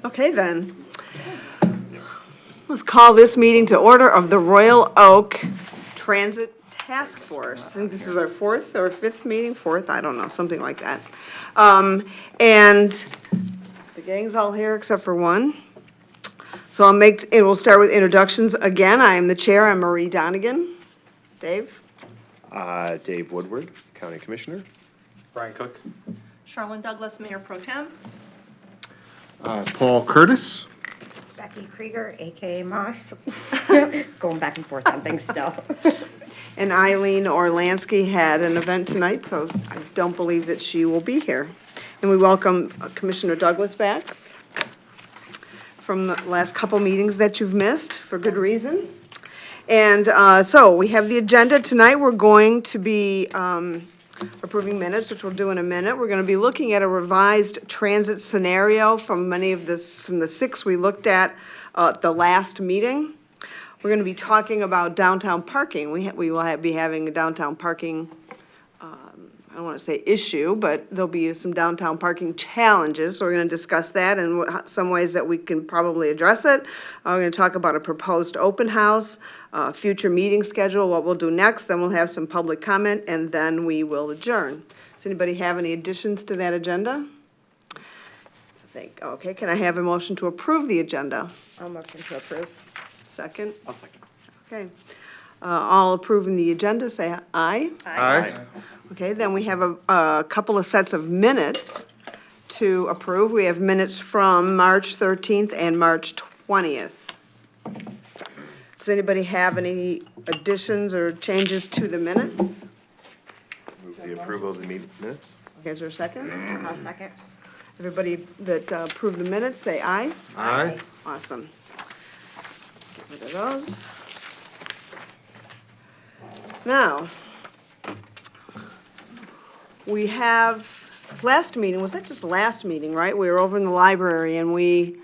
Okay, then. Let's call this meeting to order of the WROK Transit Task Force. I think this is our fourth or fifth meeting, I don't know, something like that. And the gang's all here except for one. So we'll start with introductions. Again, I am the chair, I'm Marie Donegan. Dave? Dave Woodward, County Commissioner. Brian Cook. Charlene Douglas, Mayor Pro Tem. Paul Curtis. Becky Krieger, AKA Moss. Going back and forth on things still. And Eileen Orlansky had an event tonight, so I don't believe that she will be here. And we welcome Commissioner Douglas back from the last couple meetings that you've missed for good reason. And so we have the agenda tonight. We're going to be approving minutes, which we'll do in a minute. We're going to be looking at a revised transit scenario from the 6 we looked at the last meeting. We're going to be talking about downtown parking. We will be having a downtown parking, I don't want to say issue, but there'll be some downtown parking challenges. So we're going to discuss that and some ways that we can probably address it. We're going to talk about a proposed open house, future meeting schedule, what we'll do next. Then we'll have some public comment, and then we will adjourn. Does anybody have any additions to that agenda? Okay, can I have a motion to approve the agenda? I'll motion to approve. Second? I'll second. Okay. All approving the agenda, say aye. Aye. Okay, then we have a couple of sets of minutes to approve. We have minutes from March 13th and March 20th. Does anybody have any additions or changes to the minutes? Move the approval of the minutes. Okay, is there a second? I'll second. Everybody that approved the minutes, say aye. Aye. Awesome. Get rid of those. Now, we have, last meeting, was that just last meeting, right? We were over in the library and we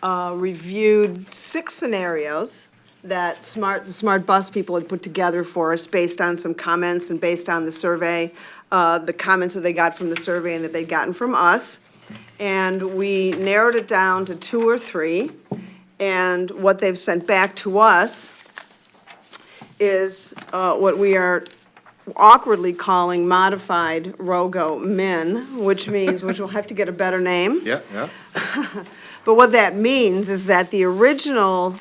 reviewed 6 scenarios that the Smart Bus people had put together for us based on some comments and based on the survey, the comments that they got from the survey and that they'd gotten from us. And we narrowed it down to 2 or 3. And what they've sent back to us is what we are awkwardly calling modified WROK min, which we'll have to get a better name. Yeah. But what that means is that the original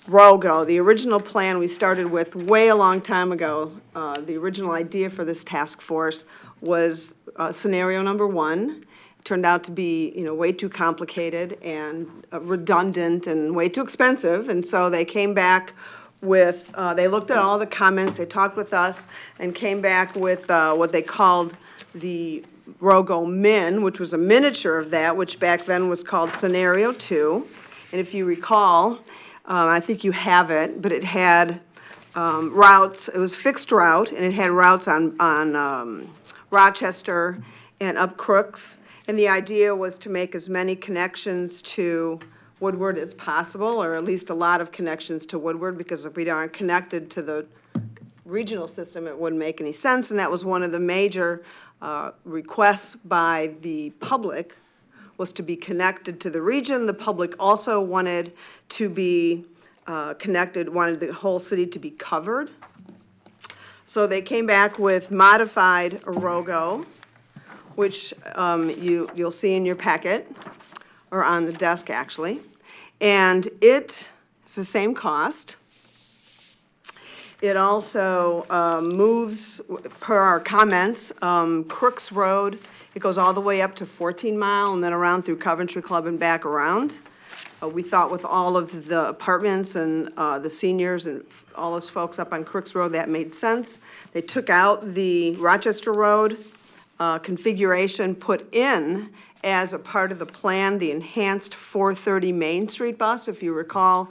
WROK, the original plan we started with way a long time ago, the original idea for this task force was scenario number 1. Turned out to be, way too complicated and redundant and way too expensive. And so they came back with, they looked at all the comments, they talked with us, and came back with what they called the WROK min, which was a miniature of that, which back then was called Scenario 2. And if you recall, I think you have it, but it had routes, it was fixed route, and it had routes on Rochester and up Crooks. And the idea was to make as many connections to Woodward as possible, or at least a lot of connections to Woodward, because if we aren't connected to the regional system, it wouldn't make any sense. And that was one of the major requests by the public, was to be connected to the region. The public also wanted to be connected, wanted the whole city to be covered. So they came back with modified WROK, which you'll see in your packet, or on the desk, actually. And it's the same cost. It also moves, per our comments, Crooks Road, it goes all the way up to 14 Mile and then around through Coventry Club and back around. We thought with all of the apartments and the seniors and all those folks up on Crooks Road, that made sense. They took out the Rochester Road configuration, put in as a part of the plan the enhanced 430 Main Street bus. If you recall,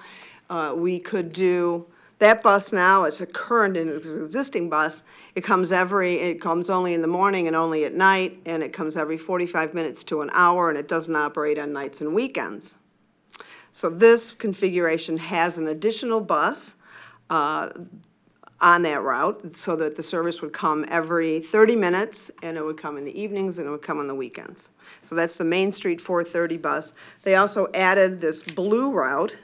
we could do that bus now. It's a current and existing bus. It comes only in the morning and only at night, and it comes every 45 minutes to an hour, and it doesn't operate on nights and weekends. So this configuration has an additional bus. on that route, so that the service would come every 30 minutes, and it would come in the evenings, and it would come on the weekends. So that's the Main Street 430 bus. They also added this blue route,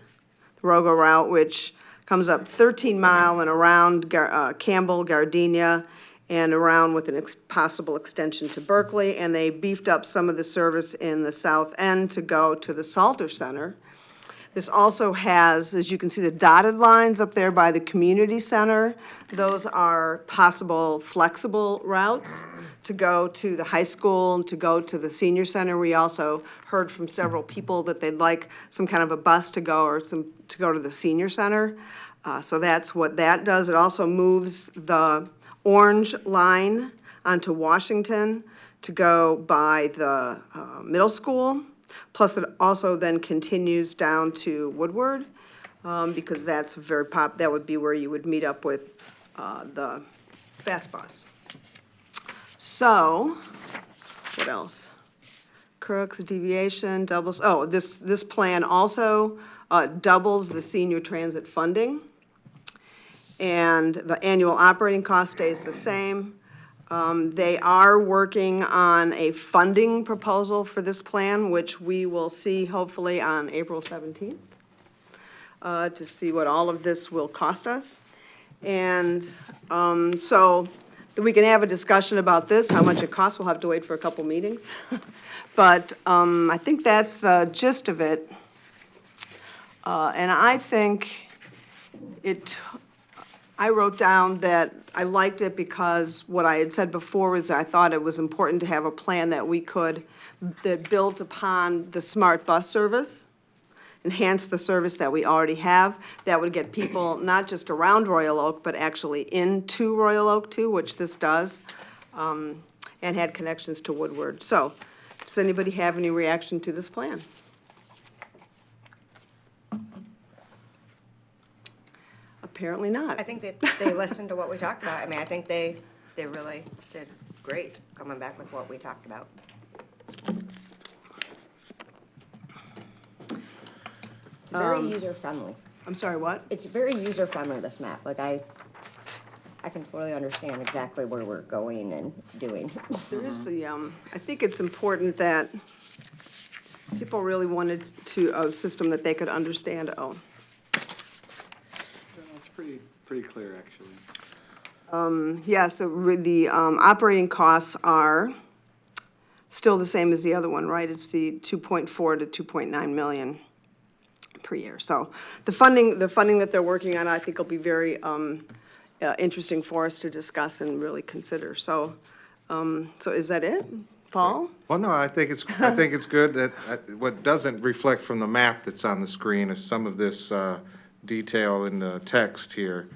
the WROK route, which comes up 13 Mile and around Campbell, Gardenia, and around with an possible extension to Berkeley, and they beefed up some of the service in the south end to go to the Salter Center. This also has, as you can see, the dotted lines up there by the community center. Those are possible flexible routes to go to the high school and to go to the senior center. We also heard from several people that they'd like some kind of a bus to go to go to the senior center. So that's what that does. It also moves the orange line onto Washington to go by the middle school. Plus, it also then continues down to Woodward, because that's that would be where you would meet up with the fast bus. So, what else? Crooks, deviation, doubles, this plan also doubles the senior transit funding, and the annual operating cost stays the same. They are working on a funding proposal for this plan, which we will see hopefully on April 17th, to see what all of this will cost us. And so we can have a discussion about this, how much it costs. We'll have to wait for a couple meetings. But I think that's the gist of it. And I think I wrote down that I liked it because what I had said before was I thought it was important to have a plan that built upon the smart bus service, enhance the service that we already have, that would get people not just around Royal Oak, but actually into Royal Oak too, which this does, and had connections to Woodward. So, does anybody have any reaction to this plan? Apparently not. I think that they listened to what we talked about. I mean, I think they really did great coming back with what we talked about. It's very user-friendly. I'm sorry, what? It's very user-friendly, this map. Like, I can totally understand exactly where we're going and doing. There is I think it's important that people really wanted a system that they could understand to own. It's pretty clear, actually. Yes, the operating costs are still the same as the other one, right? It's the 2.4 to 2.9 million per year. So the funding that they're working on, I think will be very interesting for us to discuss and really consider. So, so is that it, Paul? Well, no, I think it's good that, what doesn't reflect from the map that's on the screen is some of this detail in the text here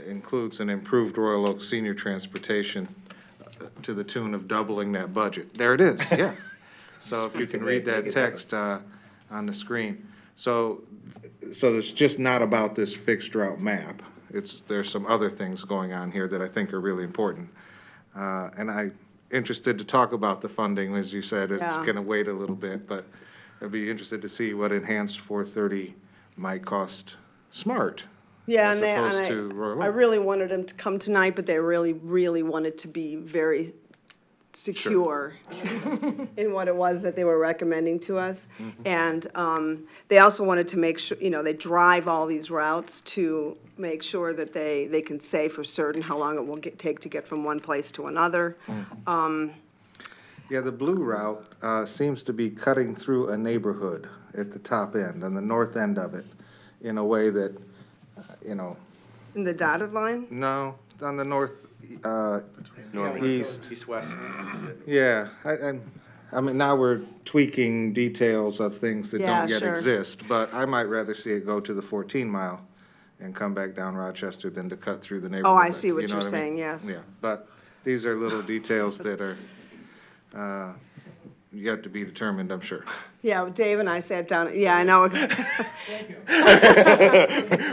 includes an improved Royal Oak senior transportation to the tune of doubling that budget. There it is, yeah. So if you can read that text on the screen. So it's just not about this fixed route map. There's some other things going on here that I think are really important. And I'm interested to talk about the funding, as you said, it's Yeah. gonna wait a little bit, but I'd be interested to see what enhanced 430 might cost SMART. Yeah, as opposed to Royal I Oak. really wanted them to come tonight, but they really, really wanted to be very secure in what it was that they were recommending to us. And they also wanted to make sure, they drive all these routes to make sure that they can say for certain how long it will take to get from one place to another. Yeah, the blue route seems to be cutting through a neighborhood at the top end, on the north end of it, in a way that, In the dotted line? no, on the north, east. East-west. Yeah, I mean, now we're tweaking details of things that Yeah, don't yet sure. exist, but I might rather see it go to the 14 mile and come back down Rochester than to cut through the neighborhood. I see what You know you're I mean? saying, yes. Yeah, but these are little details that are, yet to be determined, I'm sure. Yeah, Dave and I sat down, yeah, I know.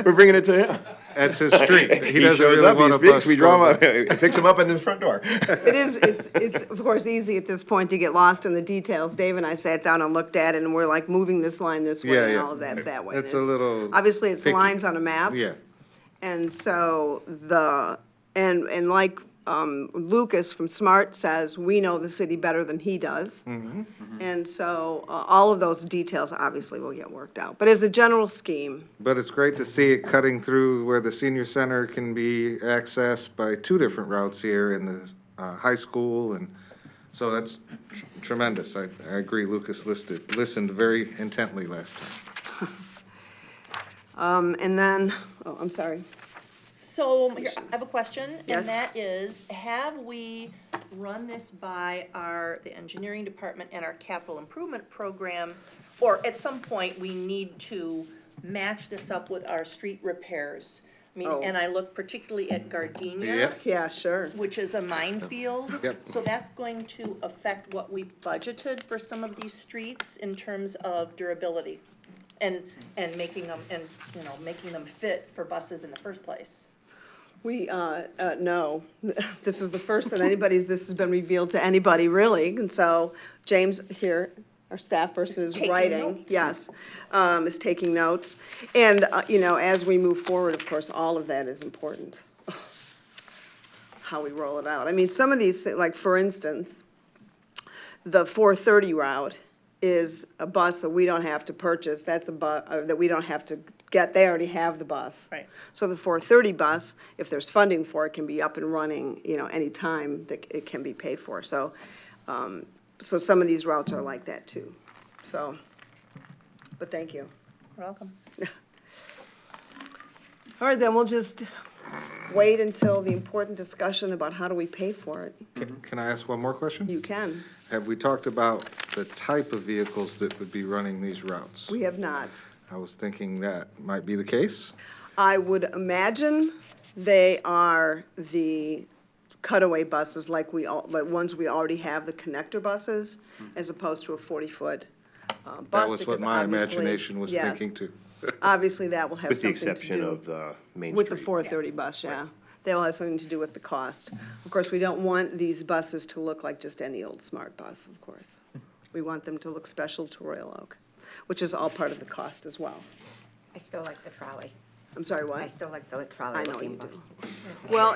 We're bringing it to him. That's his street. He doesn't shows really up, he want to speaks, bust. we draw him up, it picks him up in his front door. It's of course easy at this point to get lost in the details. Dave and I sat down and looked at it, and we're like moving this line this way Yeah, and yeah. all of that way. It's a little Obviously, it's picky. lines on a map. Yeah, And so and like Lucas from SMART says, we know the city better than he does. And so all of those details obviously will get worked out. But as a general scheme, But it's great to see it cutting through where the senior center can be accessed by two different routes here in the high school, and so that's tremendous. I agree, Lucas listened very intently last time. and then, oh, I'm sorry. So, here, I have a question, Yes. and that is, have we run this by the engineering department and our capital improvement program? Or at some point, we need to match this up with our street repairs? I mean, Oh. and I look particularly at Gardenia. Yep. Yeah, sure. Which is a minefield. Yep. So that's going to affect what we've budgeted for some of these streets in terms of durability and making them, making them fit for buses in the first place. We, no, this is the first that this has been revealed to anybody, really. And so James here, our staff person is taking writing, notes. yes, is taking notes. And, as we move forward, of course, all of that is important. How we roll it out. I mean, some of these, like, for instance, the 430 route is a bus that we don't have to purchase. That's a bus that we don't have to get. They already have the bus. Right. So the 430 bus, if there's funding for it, can be up and running, anytime that it can be paid for. So, so some of these routes are like that too. So, but thank you. You're welcome. All right, then we'll just wait until the important discussion about how do we pay for it. Can I ask one more question? You can. Have we talked about the type of vehicles that would be running these routes? We have not. I was thinking that might be the case. I would imagine they are the cutaway buses like ones we already have, the connector buses, as opposed to a 40-foot bus. That was what because my obviously- imagination was yes, thinking too. Obviously, that will have With the something to exception do of the Main with the Street. 430 bus, yeah. They will have something to do with the cost. Of course, we don't want these buses to look like just any old smart bus, of course. We want them to look special to Royal Oak, which is all part of the cost as well. I still like the trolley. I'm sorry, what? I still like the I trolley know looking you bus. do. Well,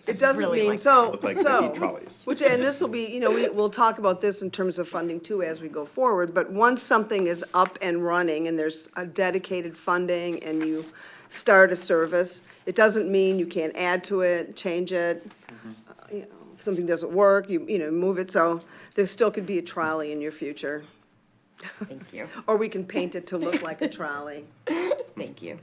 it doesn't Really mean, like so, Look like so, mini trolleys. and this will be, we'll talk about this in terms of funding too as we go forward, but once something is up and running and there's a dedicated funding and you start a service, it doesn't mean you can't add to it, change it. If something doesn't work, you move it, so there still could be a trolley in your future. Thank you, Or we can paint it to look like a trolley. thank you.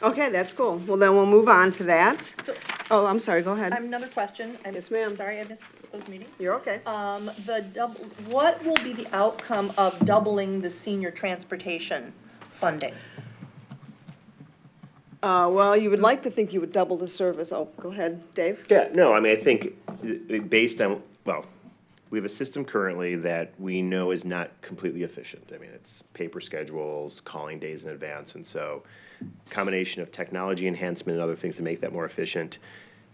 Okay, that's cool. Well, then we'll move on to that. So, Oh, I'm sorry, go ahead. I have another question. I'm Yes, ma'am. Sorry, I missed those meetings. You're okay. What will be the outcome of doubling the senior transportation funding? Well, you would like to think you would double the service. Oh, go ahead, Dave. Yeah, no, I mean, I think based on, well, we have a system currently that we know is not completely efficient. I mean, it's paper schedules, calling days in advance, and so combination of technology enhancement and other things to make that more efficient.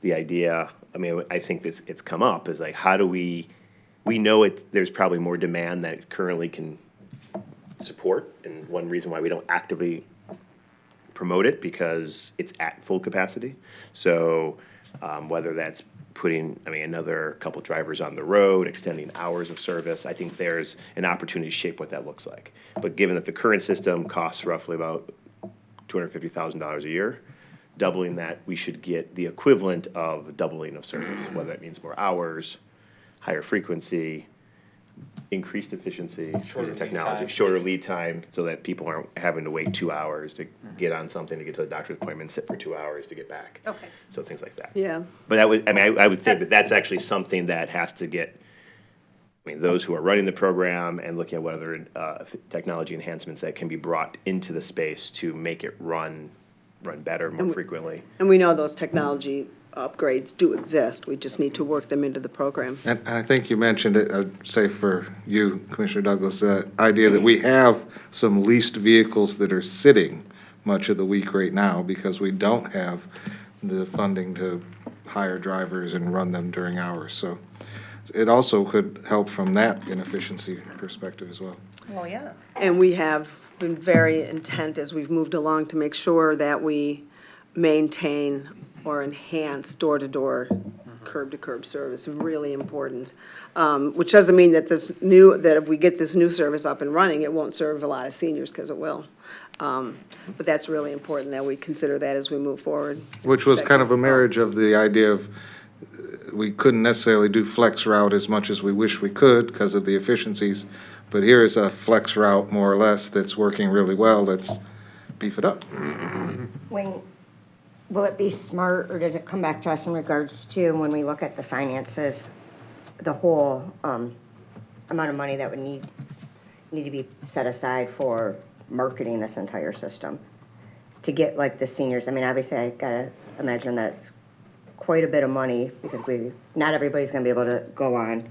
The idea, I mean, I think it's come up, is like, how do we know there's probably more demand that it currently can support, and one reason why we don't actively promote it, because it's at full capacity. So whether that's putting, another couple drivers on the road, extending hours of service, I think there's an opportunity to shape what that looks like. But given that the current system costs roughly about $250,000 a year, doubling that, we should get the equivalent of doubling of service, whether that means more hours, higher frequency, increased efficiency using technology, shorter lead time, so that people aren't having to wait 2 hours to get on something, to get to the doctor's appointment, sit for 2 hours to get back. Okay. So things like that. Yeah. But I would think that that's actually something that has to get, those who are running the program and looking at what other technology enhancements that can be brought into the space to make it run better more frequently. And we know those technology upgrades do exist. We just need to work them into the program. And I think you mentioned it, I'd say for you, Commissioner Douglas, the idea that we have some leased vehicles that are sitting much of the week right now because we don't have the funding to hire drivers and run them during hours. So it also could help from that inefficiency perspective as well. Oh, yeah. And we have been very intent as we've moved along to make sure that we maintain or enhance door-to-door, curb-to-curb service, really important. Which doesn't mean that that if we get this new service up and running, it won't serve a lot of seniors, because it will. But that's really important that we consider that as we move forward. Which was kind of a marriage of the idea of, we couldn't necessarily do flex route as much as we wish we could because of the efficiencies. But here is a flex route, more or less, that's working really well. Let's beef it up. Will it be smart, or does it come back to us in regards to when we look at the finances, the whole amount of money that would need to be set aside for marketing this entire system to get like the seniors? I mean, obviously, I gotta imagine that it's quite a bit of money because not everybody's gonna be able to go on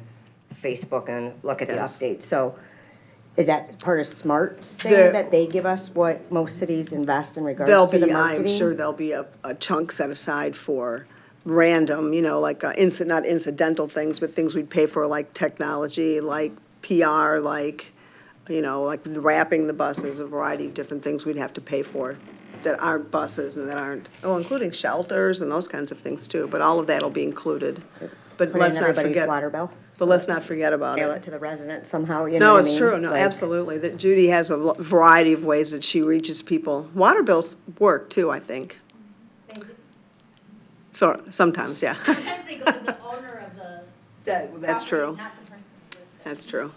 Facebook and look at the Yes. updates. So is that part of SMART's thing, The- that they give us what most cities invest in regards There'll to the be, marketing? I'm sure there'll be a chunk set aside for random, like not incidental things, but things we'd pay for, like technology, like PR, like wrapping the buses, a variety of different things we'd have to pay for that aren't buses and that aren't, including shelters and those kinds of things too, but all of that'll be included. But Put let's in not everybody's forget, water bill? but let's not forget about Mail it. it to the residents somehow, you know No, what I it's mean? true, no, Like- absolutely, that Judy has a variety of ways that she reaches people. Water bills work too, I think. So, sometimes, yeah. Sometimes they go to the owner of the That's property, true, not the person who lives there. that's true.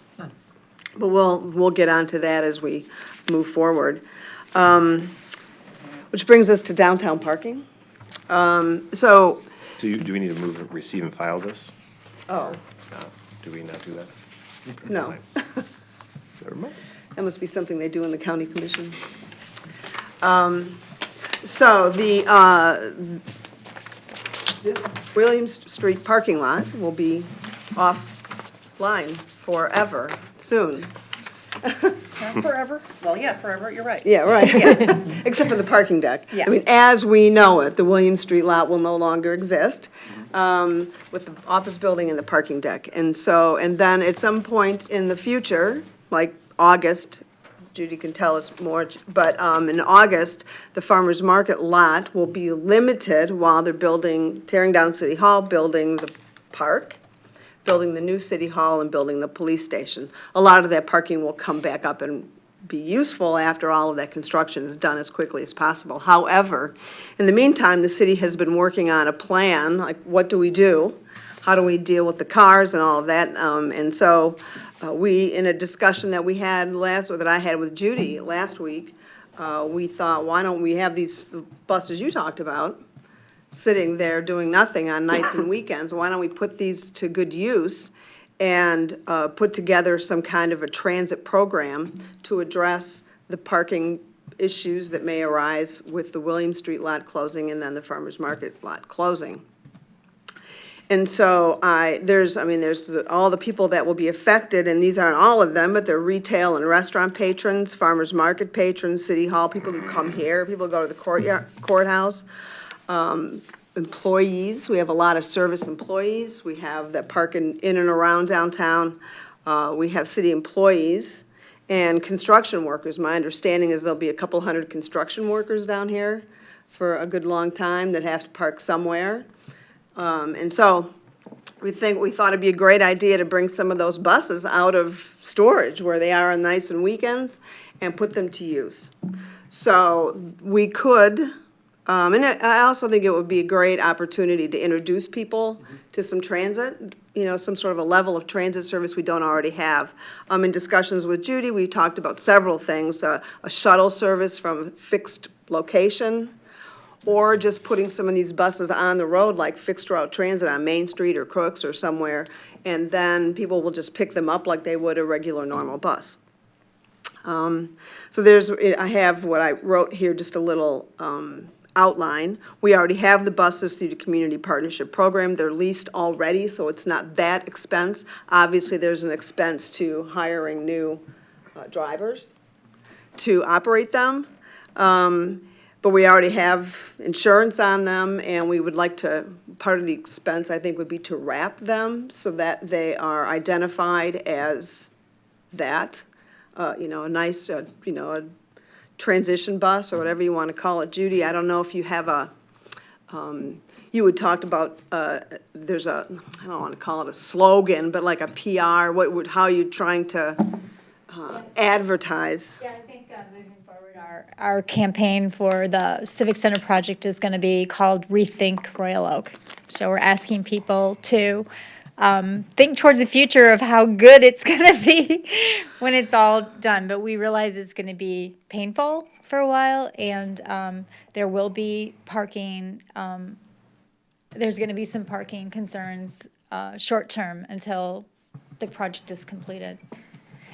But we'll get onto that as we move forward. Which brings us to downtown parking. So, Do we need to move, receive and file this? oh, No. Do we not do that? no, Never mind. that must be something they do in the county commission. So this Williams Street parking lot will be offline forever, soon. Not forever? Well, yeah, forever, you're right. Yeah, right. Except for the parking deck. Yeah. I mean, as we know it, the Williams Street lot will no longer exist with the office building and the parking deck. And then at some point in the future, like August, Judy can tell us more, but in August, the farmer's market lot will be limited while they're tearing down City Hall, building the park, building the new City Hall, and building the police station. A lot of that parking will come back up and be useful after all of that construction is done as quickly as possible. However, in the meantime, the city has been working on a plan, like what do we do? How do we deal with the cars and all of that? And so we, in a discussion that we had that I had with Judy last week, we thought, why don't we have these buses you talked about sitting there doing nothing on nights and weekends? Why don't we put these to good use and put together some kind of a transit program to address the parking issues that may arise with the William Street lot closing and then the farmer's market lot closing. And so there's all the people that will be affected, and these aren't all of them, but they're retail and restaurant patrons, farmer's market patrons, City Hall, people who come here, people who go to the courthouse, employees. We have a lot of service employees. We have that park in and around downtown. We have city employees and construction workers. My understanding is there'll be a couple hundred construction workers down here for a good long time that have to park somewhere. And so we thought it'd be a great idea to bring some of those buses out of storage where they are on nights and weekends and put them to use. So we could, and I also think it would be a great opportunity to introduce people to some transit, some sort of a level of transit service we don't already have. In discussions with Judy, we talked about several things, a shuttle service from a fixed location, or just putting some of these buses on the road, like fixed route transit on Main Street or Crooks or somewhere, and then people will just pick them up like they would a regular, normal bus. So I have what I wrote here, just a little outline. We already have the buses through the Community Partnership Program. They're leased already, so it's not that expense. Obviously, there's an expense to hiring new drivers to operate them. But we already have insurance on them, and we would like to, part of the expense, I think, would be to wrap them so that they are identified as that. a nice, a transition bus or whatever you want to call it. Judy, I don't know if you have you had talked about, there's I don't want to call it a slogan, but like a PR, how you trying to advertise? Yeah, I think moving forward, our campaign for the Civic Center project is going to be called Rethink Royal Oak. So we're asking people to think towards the future of how good it's going to be when it's all done. But we realize it's going to be painful for a while, and there will be parking. There's going to be some parking concerns short-term until the project is completed.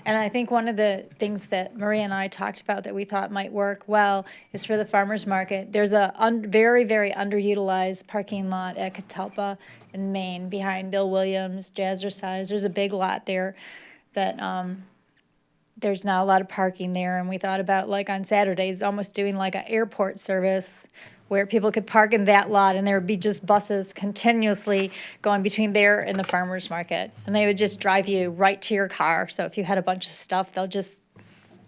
And I think one of the things that Maria and I talked about that we thought might work well is for the farmer's market. There's a very, very underutilized parking lot at Catalpa in Maine behind Bill Williams, Jazzercise. There's a big lot there that there's not a lot of parking there. And we thought about, like, on Saturdays, almost doing like an airport service where people could park in that lot and there would be just buses continuously going between there and the farmer's market. And they would just drive you right to your car. So if you had a bunch of stuff, they'll just,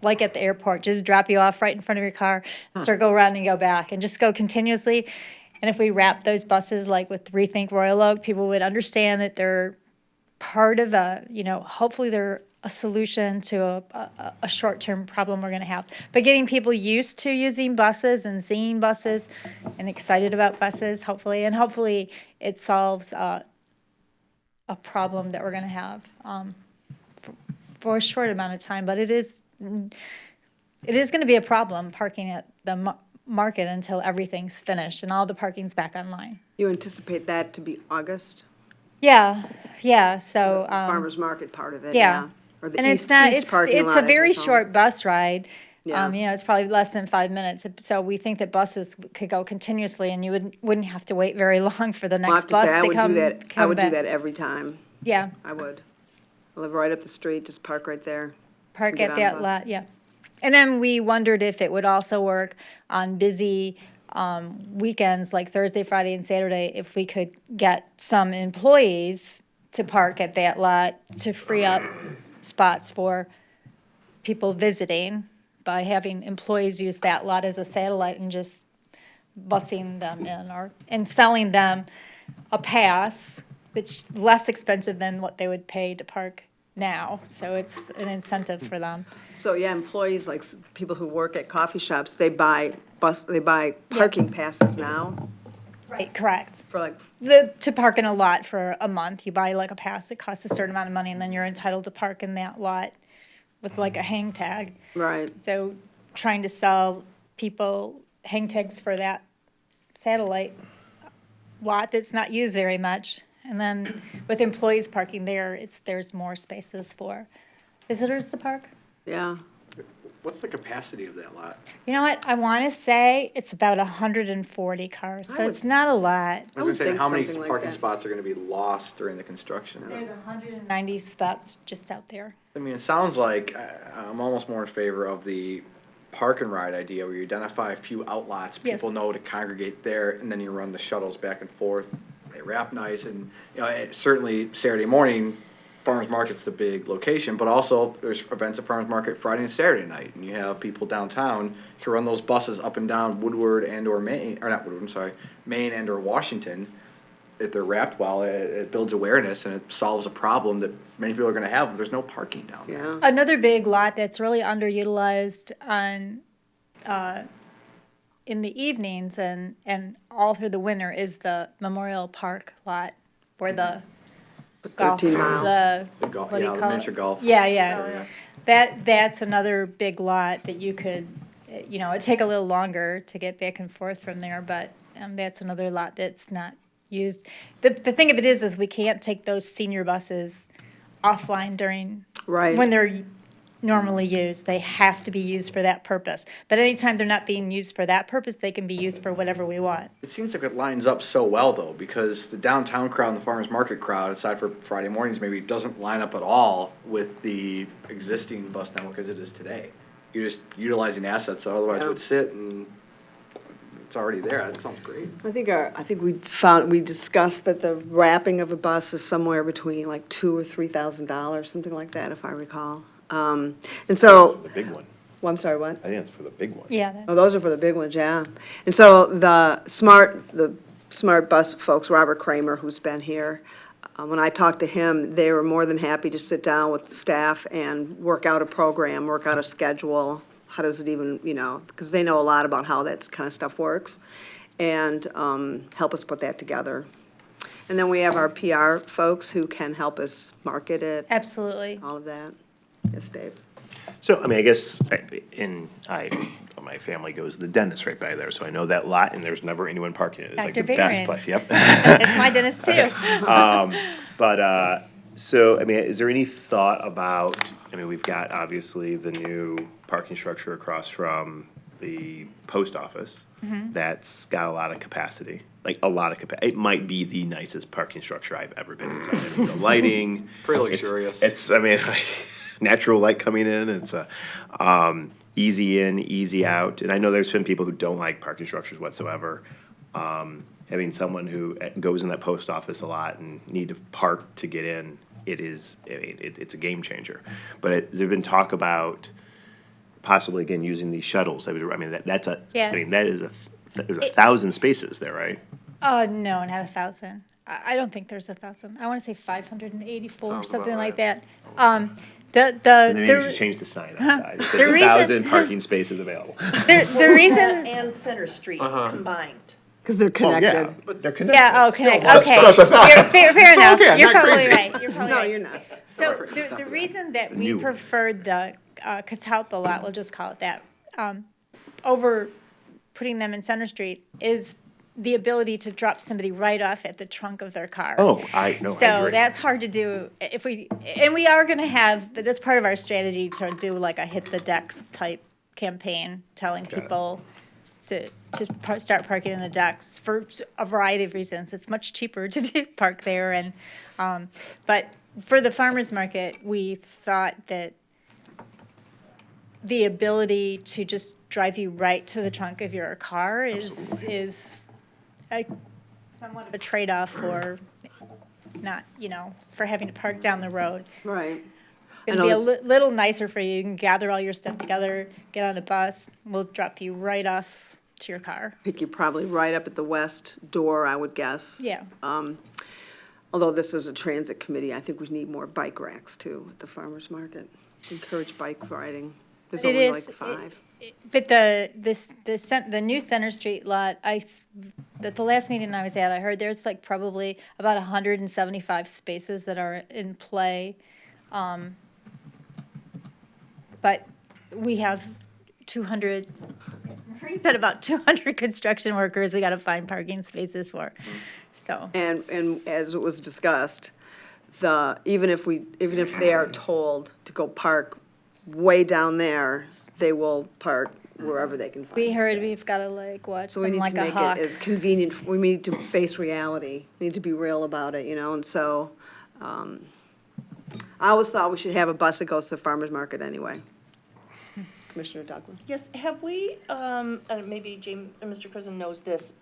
like at the airport, just drop you off right in front of your car, circle around and go back, and just go continuously. And if we wrap those buses like with Rethink Royal Oak, people would understand that they're part of hopefully they're a solution to a short-term problem we're going to have. But getting people used to using buses and seeing buses and excited about buses, hopefully, and hopefully it solves a problem that we're going to have for a short amount of time. But it is going to be a problem parking at the market until everything's finished and all the parking's back online. You anticipate that to be August? Yeah, so. Farmer's market part of it, Yeah. yeah. Or the And it's east not, parking it's lot, a as very we call it. short bus ride. Yeah. It's probably less than 5 minutes. So we think that buses could go continuously and you wouldn't have to wait very long for the I'll have next to bus say, to come I would do back. that every time. Yeah, I would. I live right up the street, just park right there. park Get at on the that bus. lot, yeah. And then we wondered if it would also work on busy weekends, like Thursday, Friday, and Saturday, if we could get some employees to park at that lot to free up spots for people visiting by having employees use that lot as a satellite and just busing them in and selling them a pass, which is less expensive than what they would pay to park now. So it's an incentive for them. So, yeah, employees, like people who work at coffee shops, they buy parking passes now Right, correct. for like, To park in a lot for a month, you buy like a pass, it costs a certain amount of money, and then you're entitled to park in that lot with like a hang tag. right. So trying to sell people hang tags for that satellite lot that's not used very much. And then with employees parking there, there's more spaces for visitors to park. Yeah. What's the capacity of that lot? You know what, I want to say it's about 140 cars, so it's not a lot. I was gonna would say, think how many something like parking that. spots are gonna be lost during the construction? There's 190 spots just out there. I mean, it sounds like I'm almost more in favor of the park and ride idea where you identify a few outlots, people Yes. know to congregate there, and then you run the shuttles back and forth. They wrap nice, and certainly Saturday morning, farmers market's the big location, but also there's events at farmers market Friday and Saturday night, and you have people downtown who run those buses up and down Woodward and or Maine, or not Woodward, I'm sorry, Maine and or Washington. If they're wrapped well, it builds awareness and it solves a problem that many people are going to have if there's no parking down there. Yeah. Another big lot that's really underutilized in the evenings and all through the winter is the Memorial Park lot where the golf, 13 mile. The golf, what do you the call it? miniature golf. Yeah, yeah. That's another big lot that you could, it'd take a little longer to get back and forth from there, but that's another lot that's not used. The thing of it is we can't take those senior buses offline during, Right. when they're normally used. They have to be used for that purpose. But anytime they're not being used for that purpose, they can be used for whatever we want. It seems like it lines up so well though, because the downtown crowd and the farmers market crowd, aside for Friday mornings, maybe doesn't line up at all with the existing bus network as it is today. You're just utilizing assets that otherwise Yeah. would sit, and it's already there. That sounds great. I think we discussed that the wrapping of a bus is somewhere between like $2,000 or $3,000, something like that, if I recall. And so, The big one. well, I'm sorry, what? I think that's for the big one. Yeah, that- Oh, those are for the big ones, yeah. And so the smart bus folks, Robert Kramer, who's been here, when I talked to him, they were more than happy to sit down with the staff and work out a program, work out a schedule. How does it even, because they know a lot about how that kind of stuff works, and help us put that together. And then we have our PR folks who can help us market it, absolutely. all of that. Yes, Dave? So, I mean, I guess, my family goes to the dentist right by there, so I know that lot, and there's never anyone parking it. It's like the Dr. best Barron. place, yep. It's my dentist too. But, so, I mean, is there any thought about, I mean, we've got obviously the new parking structure across from the post office. That's got a lot of capacity, like a lot of capacity. It might be the nicest parking structure I've ever been inside. I mean, the lighting. Pretty it's- luxurious. It's, I mean, natural light coming in, it's a, easy in, easy out. And I know there's been people who don't like parking structures whatsoever. Having someone who goes in that post office a lot and need to park to get in, it is, I mean, it's a game changer. But there's been talk about possibly, again, using these shuttles. I mean, that's a, Yeah. I mean, that is there's 1,000 spaces there, right? Oh, no, not 1,000. I don't think there's 1,000. I want to say 584, Sounds something about like right. that. And then maybe you should The change the sign outside. It says The reason- 1,000 parking spaces available. reason, And Center Street combined. Because they're Well, yeah, connected. but they're connected. yeah, Still, okay, that's- okay. that's a thought. Fair enough. okay, I'm You're not probably crazy. right. You're probably No, right. you're not. So the reason that we new one. preferred the Catalpa lot, we'll just call it that, over putting them in Center Street is the ability to drop somebody right off at the trunk of their car. Oh, I know, I So agree. that's hard to do if we, and we are gonna have, that's part of our strategy to do like a hit the decks type campaign, telling people to start parking in the decks for a variety of reasons. It's much cheaper to park there and, but for the farmer's market, we thought that the ability to just drive you right to the trunk of your car is somewhat of a trade-off for not, for having to park down the road. Right. It's gonna be a little nicer for you. You can gather all your stuff together, get on a bus, we'll drop you right off to your car. Pick you probably right up at the west door, I would guess. Yeah. Although this is a transit committee, I think we need more bike racks too at the farmer's market. Encourage bike riding. There's It only is- like 5. But the new Center Street lot, at the last meeting I was at, I heard there's like probably about 175 spaces that are in play. But we have 200, Marie said about 200 construction workers we gotta find parking spaces for, so. And as it was discussed, even if they are told to go park way down there, they will park wherever they can find. We heard space. we've gotta like watch So we them need like to a make hawk. it as convenient, we need to face reality, we need to be real about it, and so, I always thought we should have a bus that goes to the farmer's market anyway. Commissioner Douglas? Yes, have we, and maybe James, Mr. Cousin knows this,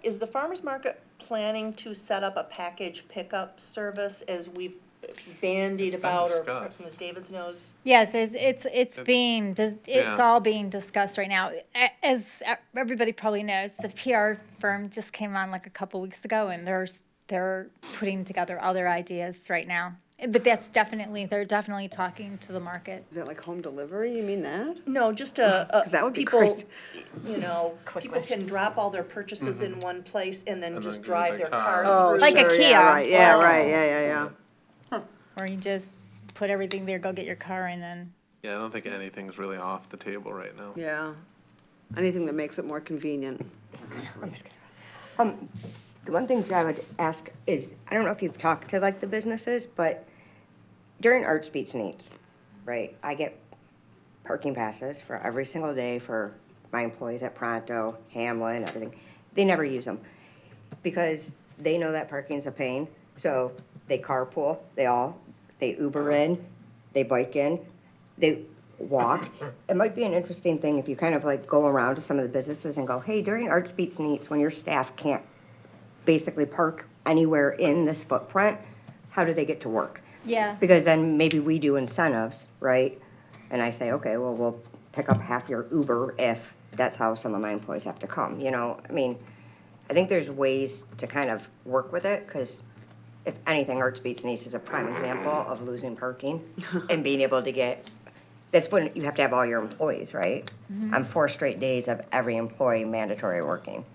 is the farmer's market planning to set up a package pickup service as we bandied about, or discussed. Ms. Davids knows? Yes, it's being, it's Yeah. all being discussed right now. As everybody probably knows, the PR firm just came on like a couple weeks ago, and they're putting together other ideas right now. But they're definitely talking to the market. Is that like home delivery, you mean that? No, just 'Cause that would be people, great. people can drop all their purchases in one place and then And just then drive give their their car car. through. Like a Sure, yeah, kiosk. right, yeah, Yes. right, yeah. Or you just put everything there, go get your car, and then, Yeah, I don't think anything's really off the table right now. Yeah, anything that makes it more convenient. The one thing I would ask is, I don't know if you've talked to like the businesses, but during Arts Beats and Eats, right, I get parking passes for every single day for my employees at Pronto, Hamlin, everything. They never use them because they know that parking's a pain. So they carpool, they Uber in, they bike in, they walk. It might be an interesting thing if you kind of like go around to some of the businesses and go, hey, during Arts Beats and Eats, when your staff can't basically park anywhere in this footprint, how do they get to work? Yeah. Because then maybe we do incentives, right? And I say, okay, well, we'll pick up half your Uber if that's how some of my employees have to come, you know? I mean, I think there's ways to kind of work with it, because if anything, Arts Beats Nice is a prime example of losing parking and being able to get, that's when you have to have all your employees, right? On 4 straight days of every employee mandatory working.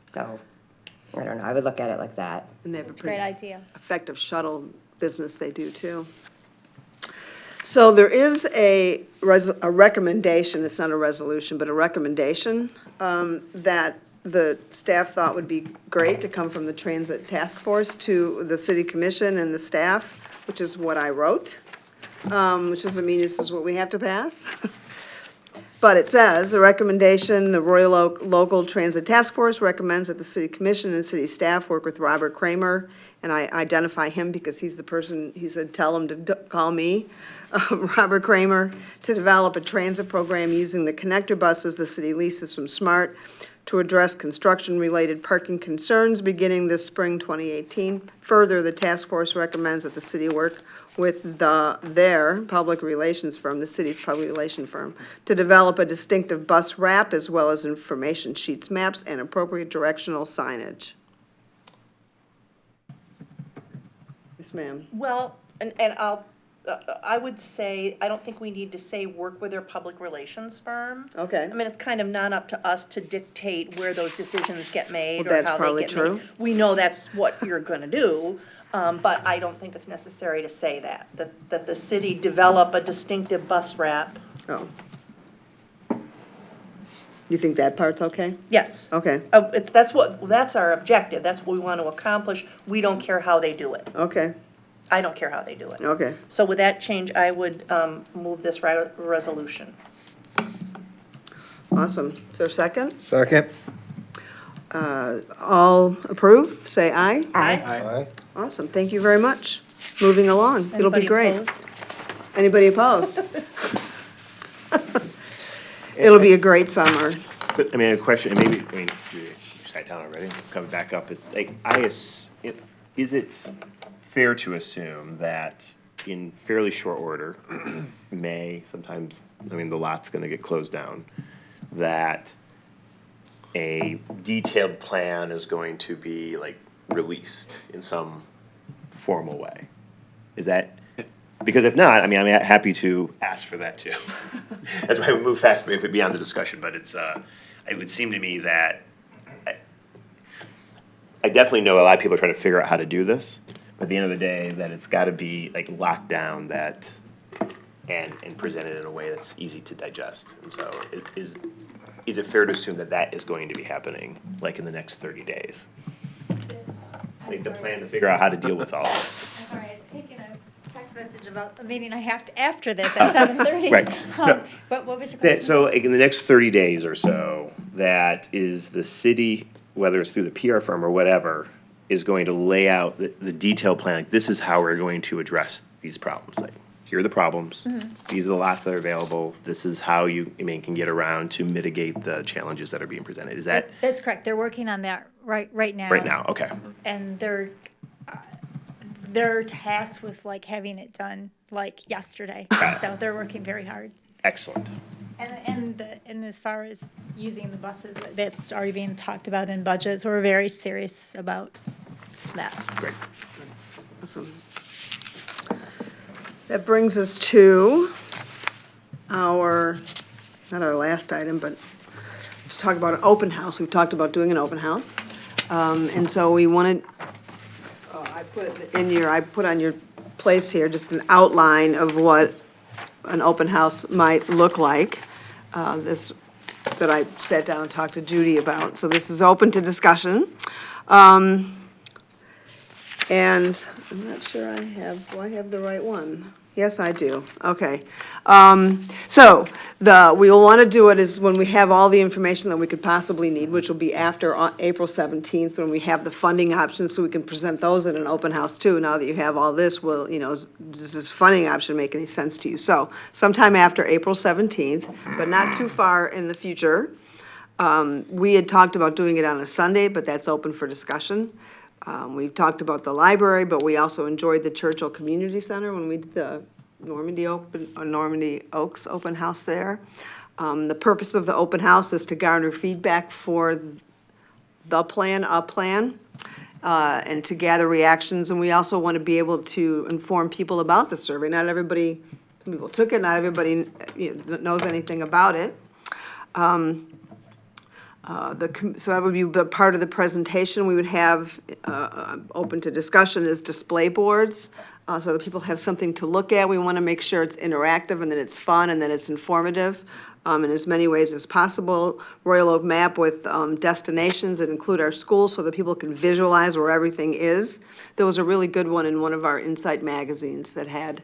So, I don't know, I would look at it like that. And they have a It's a great pretty idea. effective shuttle business they do too. So there is a recommendation, it's not a resolution, but a recommendation, that the staff thought would be great to come from the Transit Task Force to the city commission and the staff, which is what I wrote, which doesn't mean this is what we have to pass. But it says, the recommendation, the Royal Oak Local Transit Task Force recommends that the city commission and city staff work with Robert Kramer, and I identify him because he's the person, he said, tell him to call me, Robert Kramer, to develop a transit program using the connector buses the city leases from SMART to address construction-related parking concerns beginning this spring 2018. Further, the task force recommends that the city work with their public relations firm, the city's public relation firm, to develop a distinctive bus wrap as well as information sheets, maps, and appropriate directional signage. Yes, ma'am. Well, and I would say, I don't think we need to say work with their public relations firm. Okay. I mean, it's kind of not up to us to dictate where those decisions get made Well, or that's how they probably get true. made. We know that's what you're gonna do, but I don't think it's necessary to say that the city develop a distinctive bus wrap. Oh. You think that part's okay? Yes. Okay, That's our objective, that's what we want to accomplish. We don't care how they do it. okay, I don't care how they do it. okay. So with that change, I would move this resolution. Awesome. Is there a second? Second? All approve, say aye. Aye. Awesome, thank you very much. Moving along, it'll be Anybody great. opposed? Anybody opposed? It'll be a great summer. But, I mean, a question, and maybe, I mean, you sat down already, coming back up, it's like, is it fair to assume that in fairly short order, May, sometimes, I mean, the lot's gonna get closed down, that a detailed plan is going to be like released in some formal way? Is that, because if not, I mean, I'm happy to ask for that too. That's why we move fast beyond the discussion, but it's, it would seem to me that, I definitely know a lot of people are trying to figure out how to do this, but at the end of the day, that it's gotta be like locked down that, and presented in a way that's easy to digest. And so, is it fair to assume that that is going to be happening, like in the next 30 days? Like the plan to figure out how to deal with all this. Sorry, I was taking a text message about a meeting I have to, after this at 7:30. Right. No. But what was your question? So like in the next 30 days or so, that is the city, whether it's through the PR firm or whatever, is going to lay out the detailed plan, like this is how we're going to address these problems. Like, here are the problems, these are the lots that are available, this is how you, can get around to mitigate the challenges that are being presented. Is that That's correct. They're working on that right now. right now? Okay. And they're tasked with like having it done like yesterday. Got it. So they're working very hard. Excellent. And as far as using the buses, that's already being talked about in budgets. We're very serious about that. Great. Awesome. That brings us to our, not our last item, but to talk about an open house. We've talked about doing an open house. And so we wanted, I put on your place here just an outline of what an open house might look like. This, that I sat down and talked to Judy about. So this is open to discussion. And I'm not sure do I have the right one? Yes, I do. Okay. So we'll want to do it is when we have all the information that we could possibly need, which will be after April 17th, when we have the funding options, so we can present those at an open house too. Now that you have all this, does this funding option make any sense to you? So sometime after April 17th, but not too far in the future. We had talked about doing it on a Sunday, but that's open for discussion. We've talked about the library, but we also enjoyed the Churchill Community Center when we did the Normandy Oaks open house there. The purpose of the open house is to garner feedback for the plan, a plan, and to gather reactions. And we also want to be able to inform people about the survey. Not everybody, some people took it, not everybody knows anything about it. So that would be the part of the presentation we would have open to discussion is display boards, so that people have something to look at. We want to make sure it's interactive and that it's fun and that it's informative in as many ways as possible. Royal Oak map with destinations that include our schools so that people can visualize where everything is. There was a really good one in one of our Insight magazines that had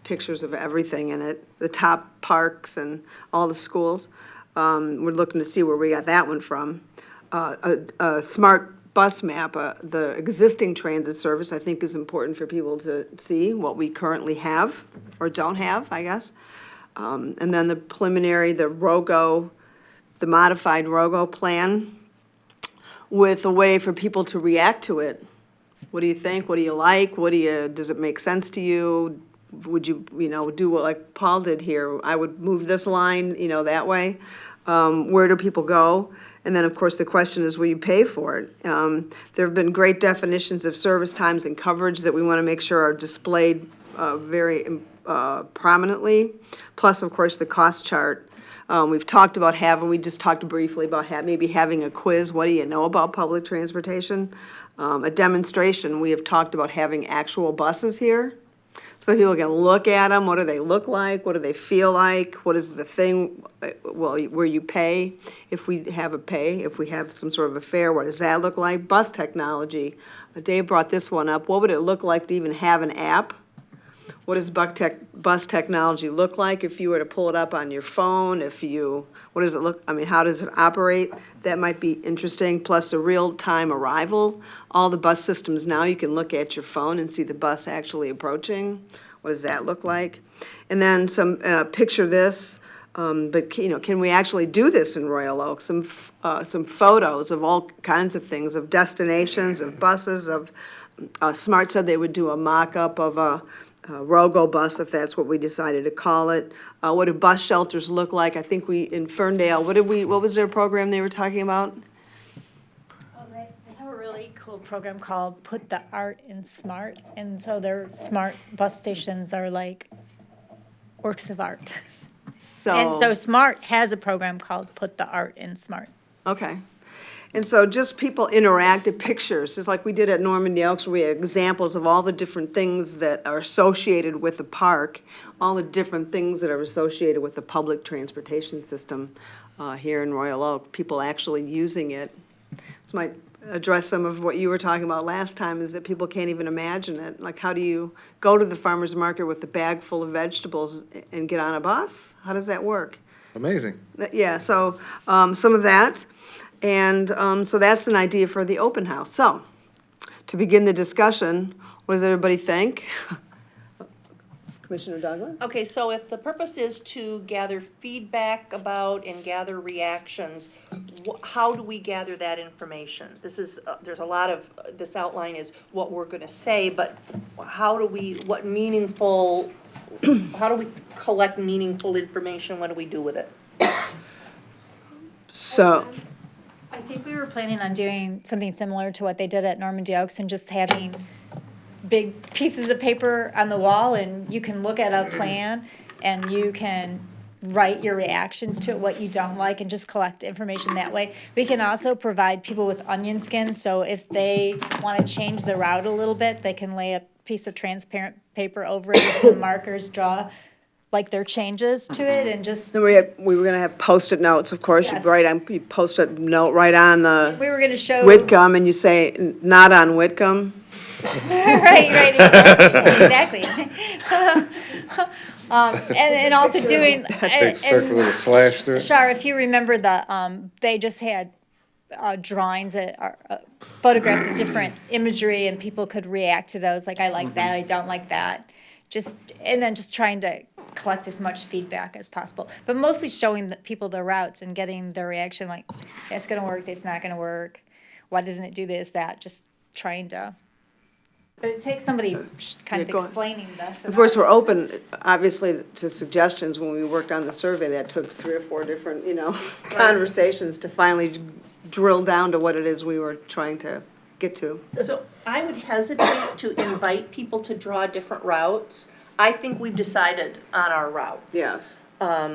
pictures of everything in it, the top parks and all the schools. We're looking to see where we got that one from. A smart bus map, the existing transit service, I think is important for people to see what we currently have, or don't have, I guess. And then the preliminary, the ROGO, the modified ROGO plan, with a way for people to react to it. What do you think? What do you like? Does it make sense to you? Would you, do what like Paul did here? I would move this line, that way. Where do people go? And then, of course, the question is, will you pay for it? There have been great definitions of service times and coverage that we want to make sure are displayed very prominently. Plus, of course, the cost chart. We've talked about we just talked briefly about maybe having a quiz. What do you know about public transportation? A demonstration. We have talked about having actual buses here, so that people can look at them. What do they look like? What do they feel like? What is the thing, where you pay? If we have some sort of a fare, what does that look like? Bus technology. Dave brought this one up. What would it look like to even have an app? What does bus technology look like if you were to pull it up on your phone? What does it look, how does it operate? That might be interesting, plus a real-time arrival. All the bus systems now, you can look at your phone and see the bus actually approaching. What does that look like? And then picture this, but can we actually do this in Royal Oak? Some photos of all kinds of things, of destinations, of buses, of, Smart said they would do a mock-up of a ROGO bus, if that's what we decided to call it. What do bus shelters look like? I think in Ferndale, what was their program they were talking about? They have a really cool program called Put the Art in Smart, and so their smart bus stations are like works of art. And so Smart has a program called Put the Art in Smart. Okay. And so just people interactive pictures, just like we did at Normandy Oaks, where we had examples of all the different things that are associated with the park, all the different things that are associated with the public transportation system here in Royal Oak, people actually using it. This might address some of what you were talking about last time, is that people can't even imagine it. Like, how do you go to the farmer's market with a bag full of vegetables and get on a bus? How does that work? Amazing. Yeah, so some of that. And so that's an idea for the open house. So, to begin the discussion, what does everybody think? Commissioner Douglas? Okay, so if the purpose is to gather feedback about and gather reactions, how do we gather that information? There's a lot of, this outline is what we're gonna say, but how do we collect meaningful information? What do we do with it? So, I think we were planning on doing something similar to what they did at Normandy Oaks and just having big pieces of paper on the wall, and you can look at a plan and you can write your reactions to it, what you don't like, and just collect information that way. We can also provide people with onion skin, so if they want to change the route a little bit, they can lay a piece of transparent paper over it with some markers, draw like their changes to it, and just. then we were gonna have Post-it notes, of course. Yes. You post-it note right on the We were gonna show. Whitcomb, and you say, not on Whitcomb. Right, exactly. And also doing. Circle with a slash through it. Shar, if you remember they just had drawings that are photographs of different imagery, and people could react to those, like, I like that, I don't like that. And then just trying to collect as much feedback as possible, but mostly showing the people the routes and getting their reaction, like, it's gonna work, it's not gonna work, why doesn't it do this, that, just trying to, but it takes somebody kind of Yeah, go ahead. explaining this. Of course, we're open, obviously, to suggestions. When we worked on the survey, that took 3 or 4 different, conversations to finally drill down to what it is we were trying to get to. So I would hesitate to invite people to draw different routes. I think we've decided on our routes. Yes.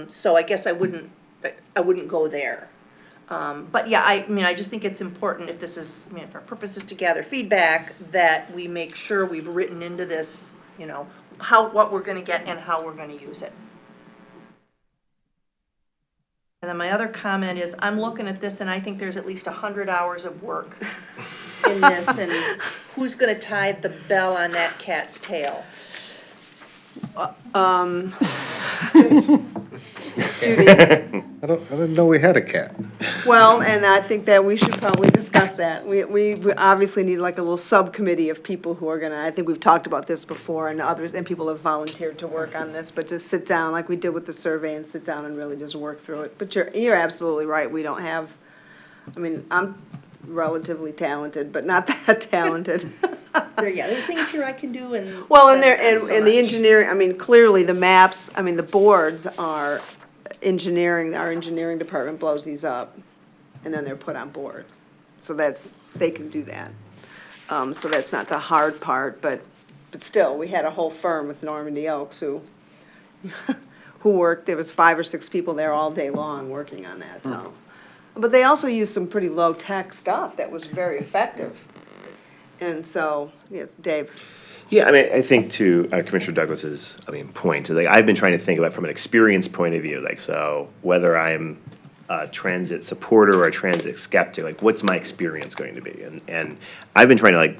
So I guess I wouldn't go there. But yeah, I mean, I just think it's important if this is, I mean, if our purpose is to gather feedback, that we make sure we've written into this, what we're gonna get and how we're gonna use it. And then my other comment is, I'm looking at this and I think there's at least 100 hours of work in this, and who's gonna tie the bell on that cat's tail? Judy? I didn't know we had a cat. Well, and I think that we should probably discuss that. We obviously need like a little subcommittee of people who are gonna, I think we've talked about this before, and others, and people have volunteered to work on this, but to sit down like we did with the survey and sit down and really just work through it. But you're absolutely right, we don't have, I mean, I'm relatively talented, but not that talented. There are things here I can do and. Well, and there, not so and the much. engineering, I mean, clearly the maps, I mean, the boards are engineering, our engineering department blows these up, and then they're put on boards. So they can do that. So that's not the hard part, but still, we had a whole firm with Normandy Oaks who worked, there was 5 or 6 people there all day long working on that, so. But they also used some pretty low-tech stuff that was very effective. And so, yes, Dave. Yeah, I mean, I think to Commissioner Douglas's, point, like, I've been trying to think about it from an experience point of view, like, so whether I'm a transit supporter or a transit skeptic, like, what's my experience going to be? And I've been trying to, like,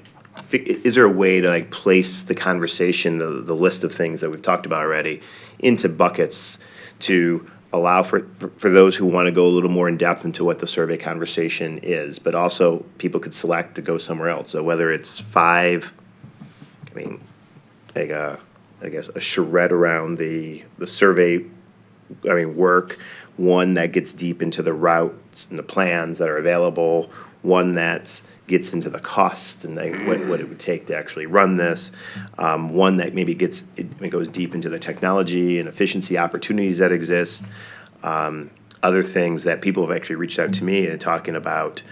is there a way to, like, place the conversation, the list of things that we've talked about already, into buckets to allow for those who want to go a little more in depth into what the survey conversation is, but also people could select to go somewhere else. So whether it's 5, I guess a charrette around the survey, work, one that gets deep into the routes and the plans that are available, one that gets into the cost and what it would take to actually run this, one that maybe goes deep into the technology and efficiency opportunities that exist, other things that people have actually reached out to me and talking about,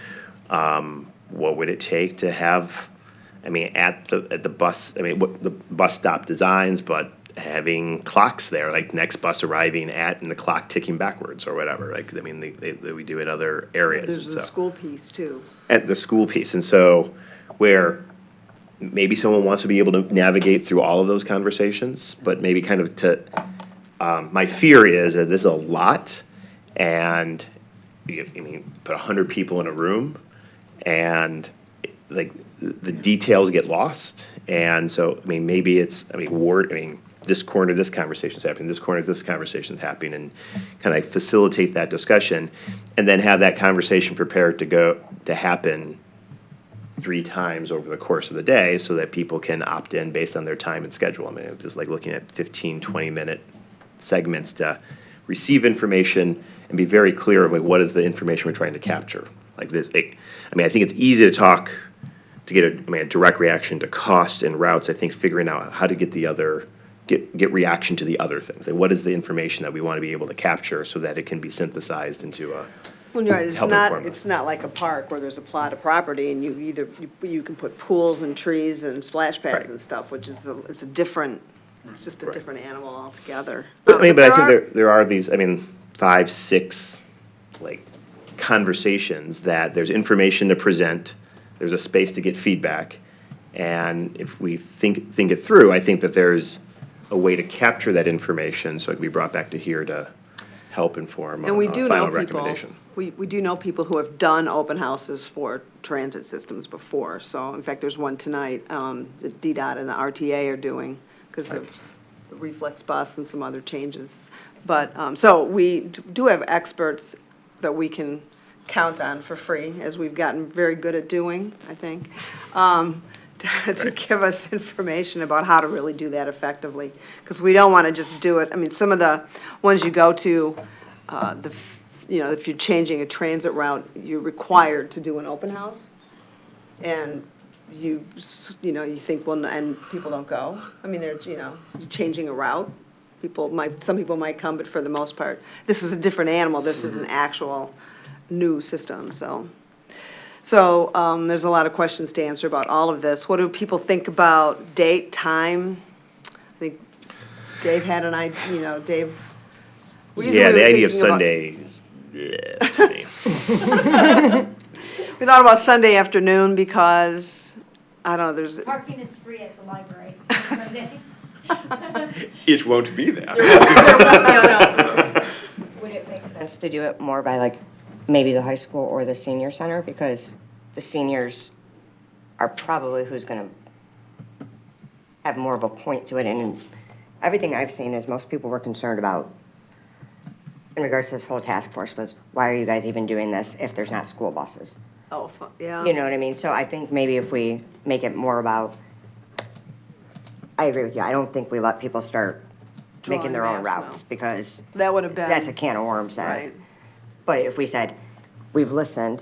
what would it take to have, at the bus, what the bus stop designs, but having clocks there, like next bus arriving at and the clock ticking backwards or whatever, we do in other areas. There's and the so. school piece too. At the school piece, and so where maybe someone wants to be able to navigate through all of those conversations, but maybe kind of my fear is that this is a lot, and put 100 people in a room, and like the details get lost, and so maybe it's this corner this conversation's happening, this corner this conversation's happening, and kind of facilitate that discussion, and then have that conversation prepared to happen 3 times over the course of the day so that people can opt in based on their time and schedule. It's just like looking at 15, 20-minute segments to receive information and be very clear of what is the information we're trying to capture. Like this, I think it's easy to get a direct reaction to cost and routes. I think figuring out how to get reaction to the other things. Like what is the information that we want to be able to capture so that it can be synthesized into a. Well, you're right, help inform us. it's not like a park where there's a plot of property and you can put pools and trees and splash pads Right. and stuff, which is, it's just a different animal altogether. But I there are- think there are these, 5, 6, conversations that there's information to present, there's a space to get feedback, and if we think it through, I think that there's a way to capture that information so it can be brought back to here to help inform And we a do know final people, recommendation. we do know people who have done open houses for transit systems before. So in fact, there's one tonight, the DDOT and the RTA are doing because of the reflex bus and some other changes. But, so we do have experts that we can count on for free, as we've gotten very good at doing, I think, to give us information about how to really do that effectively. Because we don't want to just do it, some of the ones you go to, if you're changing a transit route, you're required to do an open house. And you know, you think, well, and people don't go. I mean, they're, you know, changing a route. Some people might come, but for the most part, this is a different animal. This is an actual new system, so. So, there's a lot of questions to answer about all of this. What do people think about date, time? I think Dave had an idea, you know, Dave. Yeah, the idea of Sunday is, yeah, to me. We thought about Sunday afternoon because, I don't know, there's, Parking is free at the library. It won't be there. Would it make sense to do it more by like maybe the high school or the senior center? Because the seniors are probably who's gonna have more of a point to it. And everything I've seen is most people were concerned about in regards to this whole task force was, why are you guys even doing this if there's not school buses? oh, yeah. You know what I mean? So I think maybe if we make it more about, I agree with you. I don't think we let people start making Drawing their own maps, no. routes because That would have been. that's a can of worms that. Right. But if we said, we've listened,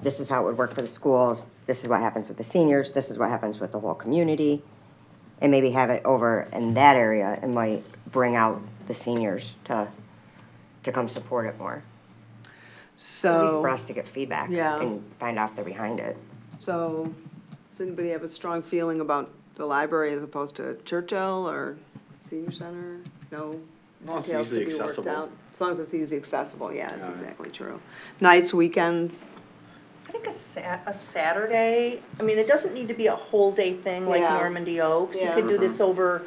this is how it would work for the schools, this is what happens with the seniors, this is what happens with the whole community, and maybe have it over in that area, it might bring out the seniors to come support it more. At least So, for us to get feedback Yeah. and find out they're behind it. so, does anybody have a strong feeling about the library as opposed to Churchill or senior center? No? No, it's Details to easily be worked accessible. out? As long as it's easy accessible, yeah, that's Yeah. exactly true. Nights, weekends, I think a Saturday, I mean, it doesn't need to be a whole day thing like Yeah. Normandy Oaks. You Yeah. could do this over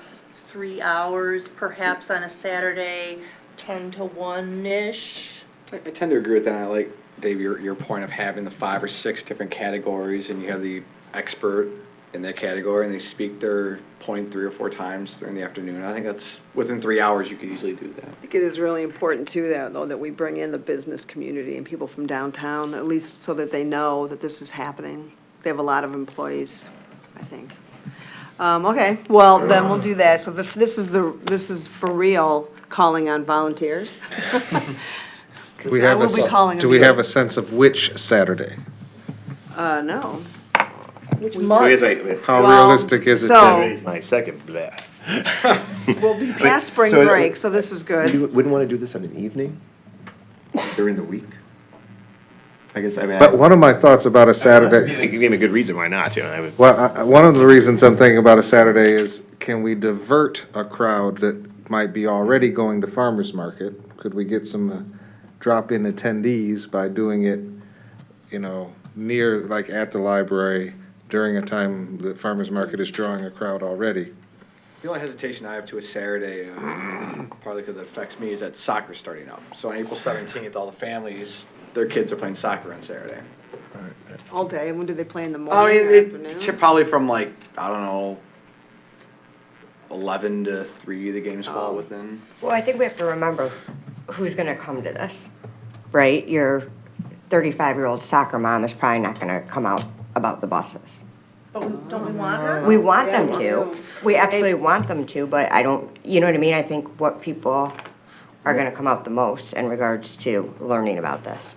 3 hours, perhaps on a Saturday, 10 to 1-ish. I tend to agree with that. I like, Dave, your point of having the 5 or 6 different categories, and you have the expert in that category, and they speak their point 3 or 4 times during the afternoon. I think that's, within 3 hours, you could easily do that. I think it is really important too, though, that we bring in the business community and people from downtown, at least so that they know that this is happening. They have a lot of employees, I think. Okay, well, then we'll do that. So this is for real calling on volunteers. 'Cause We I have will be calling do them we have too. a sense of which Saturday? No. Which Wait, month? wait. How Well, realistic is it? so- to- Saturday's my second blah. We'll be past spring so- break, so this is good. You wouldn't want to do this on an evening? During the week? I guess, I mean. But one of my thoughts about a Saturday. You gave me a good reason why not, you know, I would. Well, one of the reasons I'm thinking about a Saturday is, can we divert a crowd that might be already going to farmer's market? Could we get some drop-in attendees by doing it, you know, near, like at the library during a time that farmer's market is drawing a crowd already? The only hesitation I have to a Saturday, partly because it affects me, is that soccer's starting up. So on April 17th, all the families, their kids are playing soccer on Saturday. All day, when do they play in the I morning mean, or it afternoon? should probably from like, I don't know, 11 to 3, the games fall within. Well, I think we have to remember who's gonna come to this, right? Your 35-year-old soccer mom is probably not gonna come out about the buses. But don't we want her? We want Yeah, them we to. do. We absolutely want them to, but I don't, you know what I mean? I think what people are gonna come out the most in regards to learning about this.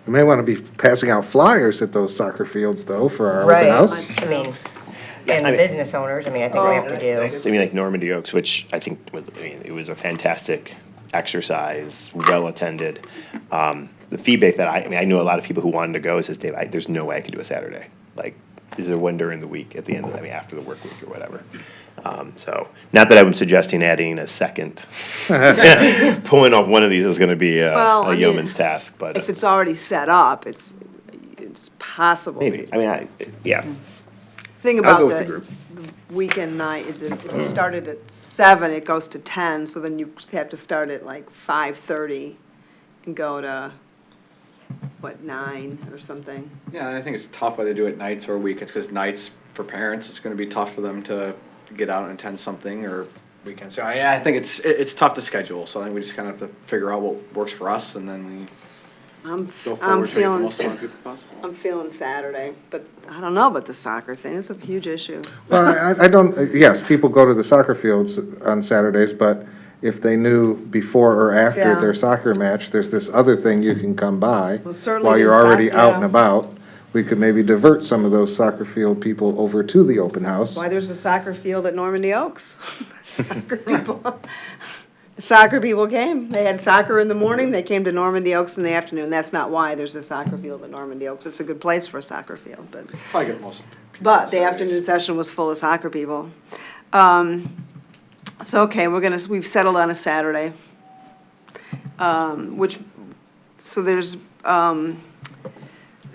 We may want to be passing out flyers at those soccer fields, though, for our open Right, house. I mean, I and mean- business owners, I mean, I think we have to do. I mean, like Normandy Oaks, which I think was, I mean, it was a fantastic exercise, well-attended. The feedback that I mean, I knew a lot of people who wanted to go, says, Dave, there's no way I can do a Saturday. Like, is there one during the week at the end of, I mean, after the work week or whatever. So, not that I'm suggesting adding a second. Pulling off one of these is gonna be Well, I a mean, yeoman's task, but If it's already set up, it's possible. maybe, I mean, yeah. Thing I'll about go with the the group. weekend night, if you started at 7, it goes to 10, so then you just have to start at like 5:30 and go to, what, 9 or something? Yeah, I think it's tough whether they do it nights or weekends, because nights, for parents, it's gonna be tough for them to get out and attend something, or weekends. So I think it's tough to schedule, so I think we just kind of have to figure out what works for us, and then we I'm go I'm forward to make the feeling, most amount of people possible. I'm feeling Saturday, but I don't know about the soccer thing, it's a huge issue. Well, I don't, yes, people go to the soccer fields on Saturdays, but if they knew before or after Yeah. their soccer match, there's this other thing you can come by Well, certainly while you're didn't already stop, out yeah. and about, we could maybe divert some of those soccer field people over to the open house. Why there's a soccer field at Normandy Oaks. Soccer people. Soccer people came. They had soccer in the morning, they came to Normandy Oaks in the afternoon. That's not why there's a soccer field at Normandy Oaks. It's a good place for a soccer field, but, Probably get the most. people but on the Saturdays. afternoon session was full of soccer people. So, okay, we've settled on a Saturday. So there's,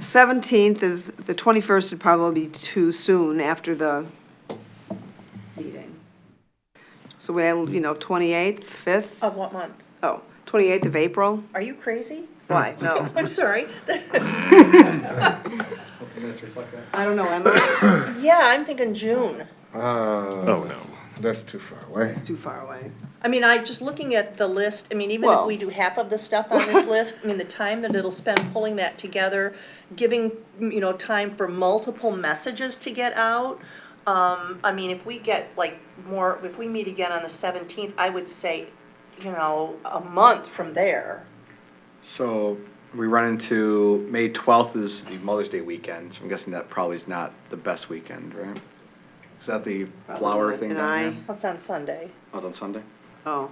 17th is, the 21st would probably be too soon after the meeting. So we have, 28th, 5th, Of what month? 28th of April? Are you crazy? Why? No, I'm sorry. I don't know, am I? Yeah, I'm thinking June. Oh, no. That's too far away. It's too far away. I mean, just looking at the list, I mean, even if Well- we do half of the stuff on this list, I mean, the time that it'll spend pulling that together, giving, time for multiple messages to get out. I mean, if we get if we meet again on the 17th, I would say, a month from there. So we run into May 12th is the Mother's Day weekend, so I'm guessing that probably is not the best weekend, right? Is that the flower not. thing And down here? What's on Sunday? Oh, it's on Sunday? Oh.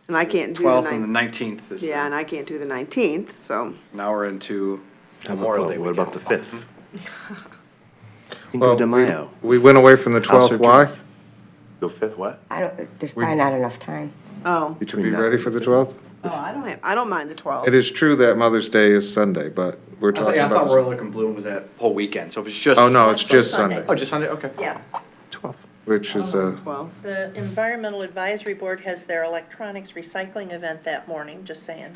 And I can't do the 12th and the 19th. 19th is. Yeah, and I can't do the 19th, so. Now we're into How Memorial about- Day What about the weekend. 5th? Well, Cinco de Mayo. we went away from the House 12th, of why? Dreams. The 5th, what? There's probably not enough time. Oh, Between Be now ready and for the 5th. 12th? I don't mind the 12th. It is true that Mother's Day is Sunday, but we're I thought, talking yeah, I about thought Royal the, Oak and Bloom was that whole weekend, so if it's just. oh, no, it's Just just Sunday. Sunday, Oh, just Sunday, okay. Yeah. 12th. which is, 12th. The Environmental Advisory Board has their electronics recycling event that morning, just saying.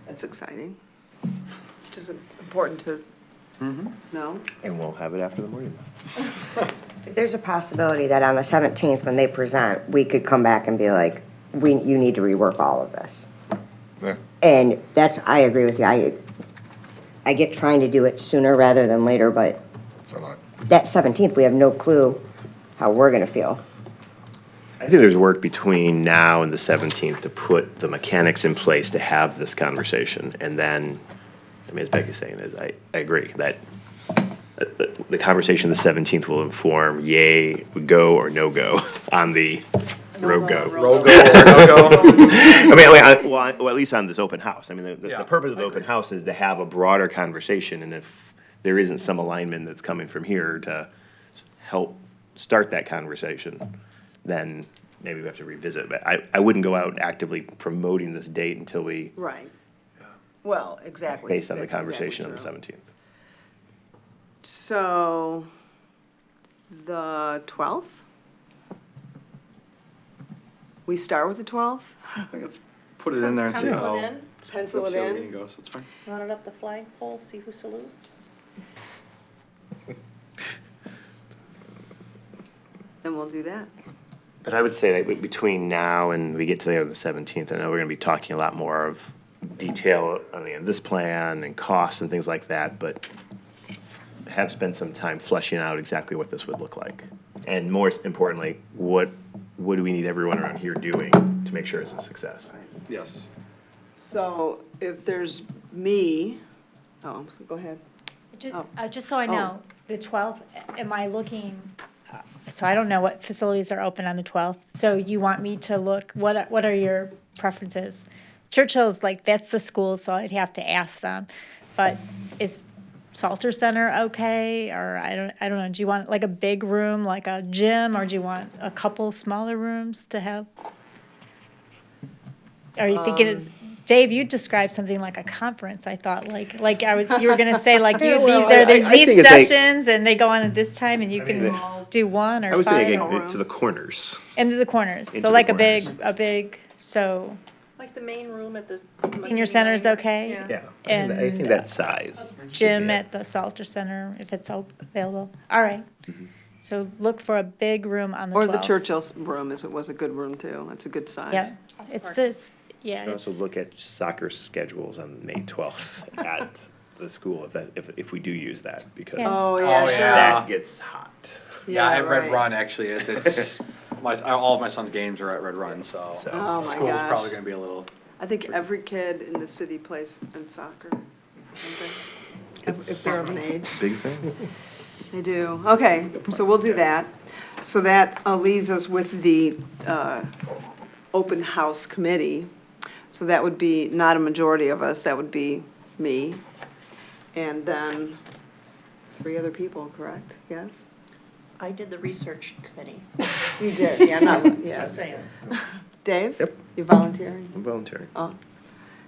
That's exciting. Which is important to know. And we'll have it after the morning. There's a possibility that on the 17th, when they present, we could come back and be like, you need to rework all of this. yeah. And I agree with you. I get trying to do it sooner rather than later, but It's a lot. that 17th, we have no clue how we're gonna feel. I think there's work between now and the 17th to put the mechanics in place to have this conversation. And then, I mean, as Becky's saying, I agree that the conversation the 17th will inform yay, go or no go on the road go. Rogo or no-go? I mean, well, at least on this open house. I mean, the Yeah, purpose of the I open agree. house is to have a broader conversation. And if there isn't some alignment that's coming from here to help start that conversation, then maybe we have to revisit. But I wouldn't go out actively promoting this date until we, Right. Well, exactly. based on the That's exactly conversation on the true. 17th. So, the 12th? We start with the 12th? I think let's put it in there and see Pencil how. it in, Pencil it see how the in? meeting goes, that's fine. run it up the flagpole, see who salutes. Then we'll do that. But I would say that between now and we get to the 17th, I know we're gonna be talking a lot more of detail on this plan and costs and things like that, but have spent some time fleshing out exactly what this would look like. And more importantly, what do we need everyone around here doing to make sure it's a success? Yes. So, if there's me, go ahead. Just so I know, the 12th, am I looking, so I don't know what facilities are open on the 12th. So you want me to look, what are your preferences? Churchill's that's the school, so I'd have to ask them. But is Salter Center okay? Or I don't know, do you want a big room, like a gym, or do you want a couple smaller rooms to have? Are you thinking it's, Dave, you described something like a conference, I thought, you were gonna say there's I these think it's like- sessions and they go on at this time and you can do one I or was thinking five. to the corners. Into the corners, Into so the like corners. a big, so Like the main room at the. senior center's okay? Yeah, And I think that size. Gym at the Salter Center, if it's available. All right. So look for a big room on the 12th. Or the Churchill's room was a good room too. It's a good size. Yeah, it's this, yeah, Should also it's, look at soccer schedules on May 12th at the school, if we do use that, because Yes. Oh, Oh, yeah, yeah. sure. that gets hot. Yeah, I Red right. Run, actually, it's, all of my son's games are at Red Run, so. Oh, my School's gosh. probably gonna be a little, I think every kid in the city plays in soccer. If they're of an age. Big thing. They do. Okay, so we'll do that. So that leaves us with the open house committee. So that would be not a majority of us, that would be me. And then 3 other people, correct? Yes? I did the research committee, You did, yeah, not, yeah. just saying. Dave? Yep. You volunteering? I'm volunteering. Oh.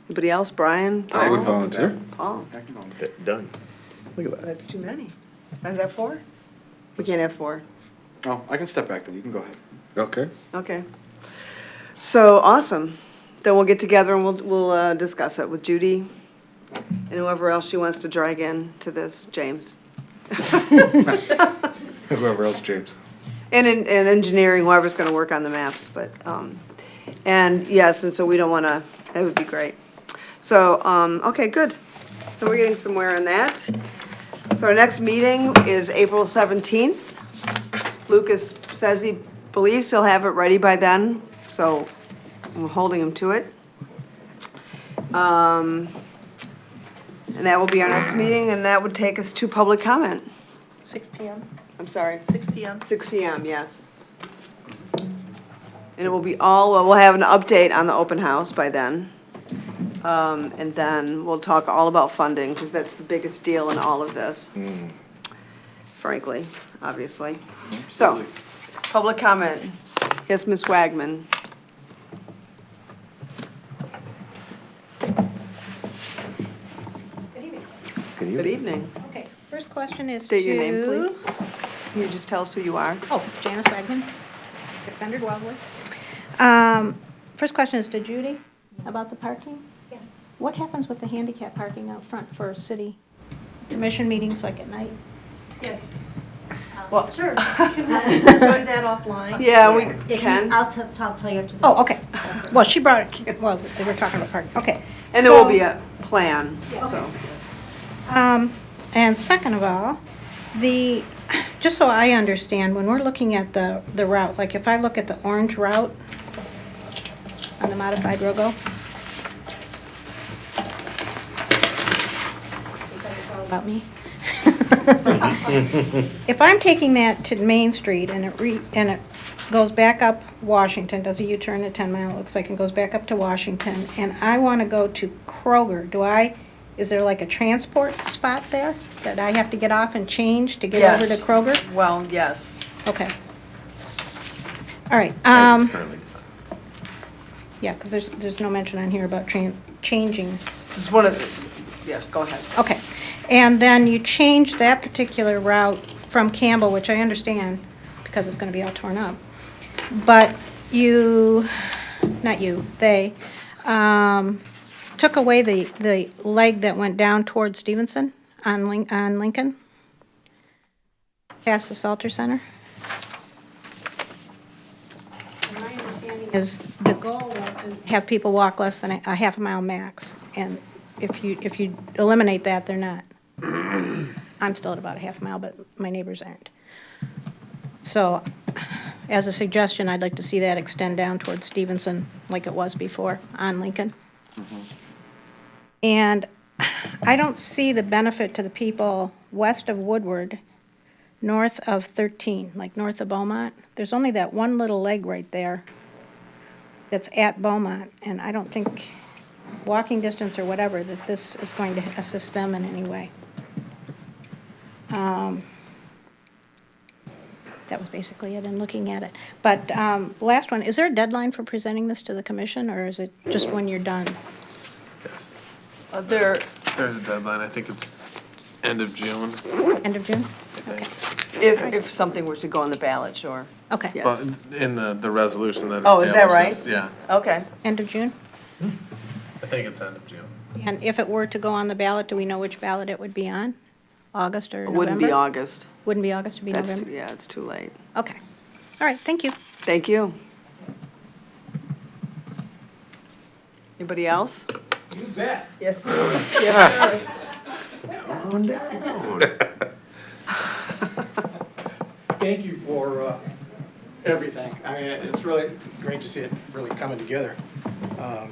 Anybody else? Brian? I would Paul? volunteer. Oh, I can volunteer. Done. Look at that. that's too many. Is that 4? We can't have 4. Oh, I can step back then, you can go ahead. Okay. Okay. So, awesome. Then we'll get together and we'll discuss it with Judy and whoever else she wants to drag in to this, James. Whoever else, James. And in engineering, whoever's gonna work on the maps, but, and yes, and so we don't wanna, that would be great. So, okay, good. So we're getting somewhere in that. So our next meeting is April 17th. Lucas says he believes he'll have it ready by then, so I'm holding him to it. And that will be our next meeting, and that would take us to public comment. 6 PM, I'm sorry. 6 PM. 6 PM, yes. And it will be all, well, we'll have an update on the open house by then. And then we'll talk all about funding, because that's the biggest deal in all of this. Frankly, obviously. So, public comment. Yes, Ms. Wagman. Good evening. Okay, so first question is to... State your name, please. Can you just tell us who you are? Oh, Janice Wagman, 600 Wellesley. First question is to Judy about the parking. Yes. What happens with the handicap parking out front for city commission meetings like at night? Yes. Well, Sure. Do that offline. yeah, we If you- can. I'll tell you after the. Oh, okay. Well, she brought it, well, they were talking about parking, okay. And there will So- be a plan, so. And second of all, just so I understand, when we're looking at the route, like if I look at the orange route on the modified ROGO, because it's all about me. If I'm taking that to Main Street and it goes back up Washington, does a U-turn at 10 Mile, it looks like, and goes back up to Washington, and I want to go to Kroger, is there like a transport spot there that I have to get off and change to get over Yes. to Kroger? Well, yes. Okay. All right, As it's currently designed. yeah, because there's no mention on here about changing. This is one of the, yes, go ahead. Okay, and then you change that particular route from Campbell, which I understand, because it's gonna be all torn up. But they took away the leg that went down towards Stevenson on Lincoln, past the Salter Center. And my understanding is the goal was to have people walk less than a half a mile max, and if you eliminate that, they're not. I'm still at about a half a mile, but my neighbors aren't. So, as a suggestion, I'd like to see that extend down towards Stevenson like it was before on Lincoln. And I don't see the benefit to the people west of Woodward, north of 13, like north of Beaumont. There's only that one little leg right there that's at Beaumont, and I don't think, walking distance or whatever, that this is going to assist them in any way. That was basically it in looking at it. But last one, is there a deadline for presenting this to the commission, or is it just when you're done? Yes. There's a deadline. I think it's end of June, End of June? I Okay, think. If something were to go on the ballot, sure. okay. Yes. Well, in the resolution that Oh, is that establishes. right? Yeah. Okay. End of June? I think it's end of June. And if it were to go on the ballot, do we know which ballot it would be on? August or It November? wouldn't be August. Wouldn't be August, it'd be That's, November? yeah, it's too late. Okay. All right, thank you. Thank you. Anybody else? You bet. Yes. Yes, sir. Thank you for everything. I mean, it's really great to see it really coming together.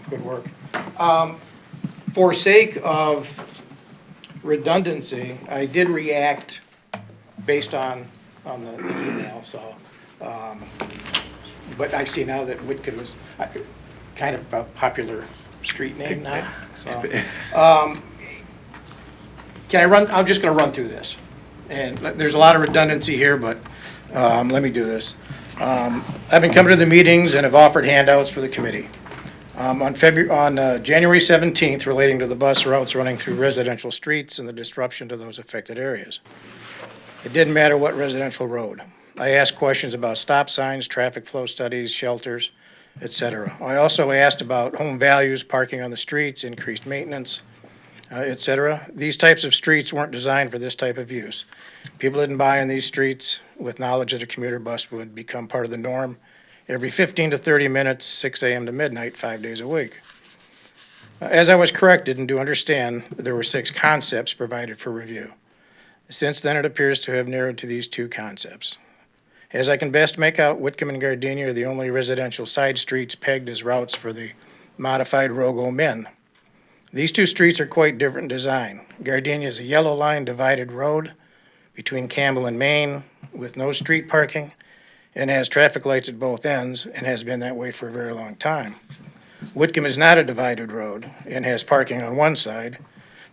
Good work. For sake of redundancy, I did react based on the email, so, but I see now that Whitcomb is kind of a popular street name now, so. I'm just gonna run through this. And there's a lot of redundancy here, but let me do this. I've been coming to the meetings and have offered handouts for the committee. On January 17th, relating to the bus routes running through residential streets and the disruption to those affected areas. It didn't matter what residential road. I asked questions about stop signs, traffic flow studies, shelters, etc. I also asked about home values, parking on the streets, increased maintenance, etc. These types of streets weren't designed for this type of use. People didn't buy in these streets with knowledge that a commuter bus would become part of the norm every 15 to 30 minutes, 6 a.m. to midnight, 5 days a week. As I was corrected and do understand, there were 6 concepts provided for review. Since then, it appears to have narrowed to these 2 concepts. As I can best make out, Whitcomb and Gardenia are the only residential side streets pegged as routes for the modified WROK men. These 2 streets are quite different in design. Gardenia is a yellow line divided road between Campbell and Main with no street parking and has traffic lights at both ends and has been that way for a very long time. Whitcomb is not a divided road and has parking on one side,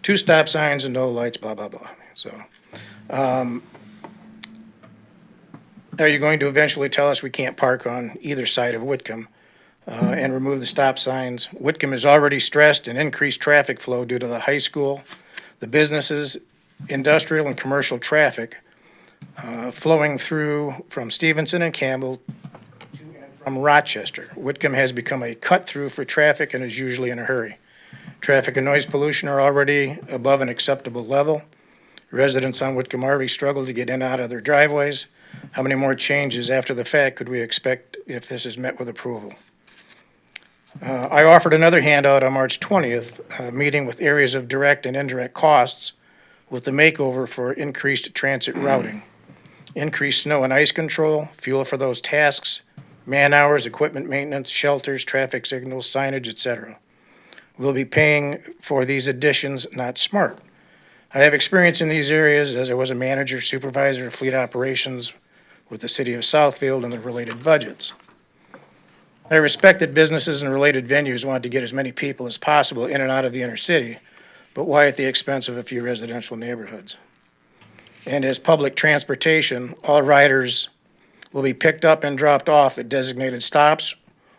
2 stop signs and no lights, blah, blah, blah. So, are you going to eventually tell us we can't park on either side of Whitcomb and remove the stop signs? Whitcomb is already stressed and increased traffic flow due to the high school, the businesses, industrial and commercial traffic flowing through from Stevenson and Campbell to and from Rochester. Whitcomb has become a cut-through for traffic and is usually in a hurry. Traffic and noise pollution are already above an acceptable level. Residents on Whitcomb already struggle to get in and out of their driveways. How many more changes after the fact could we expect if this is met with approval? I offered another handout on March 20th, a meeting with areas of direct and indirect costs with the makeover for increased transit routing, increased snow and ice control, fuel for those tasks, man hours, equipment maintenance, shelters, traffic signals, signage, etc. We'll be paying for these additions, not smart. I have experience in these areas as I was a manager, supervisor of fleet operations with the city of Southfield and the related budgets. I respect that businesses and related venues want to get as many people as possible in and out of the inner city, but why at the expense of a few residential neighborhoods? And as public transportation, all riders will be picked up and dropped off at designated stops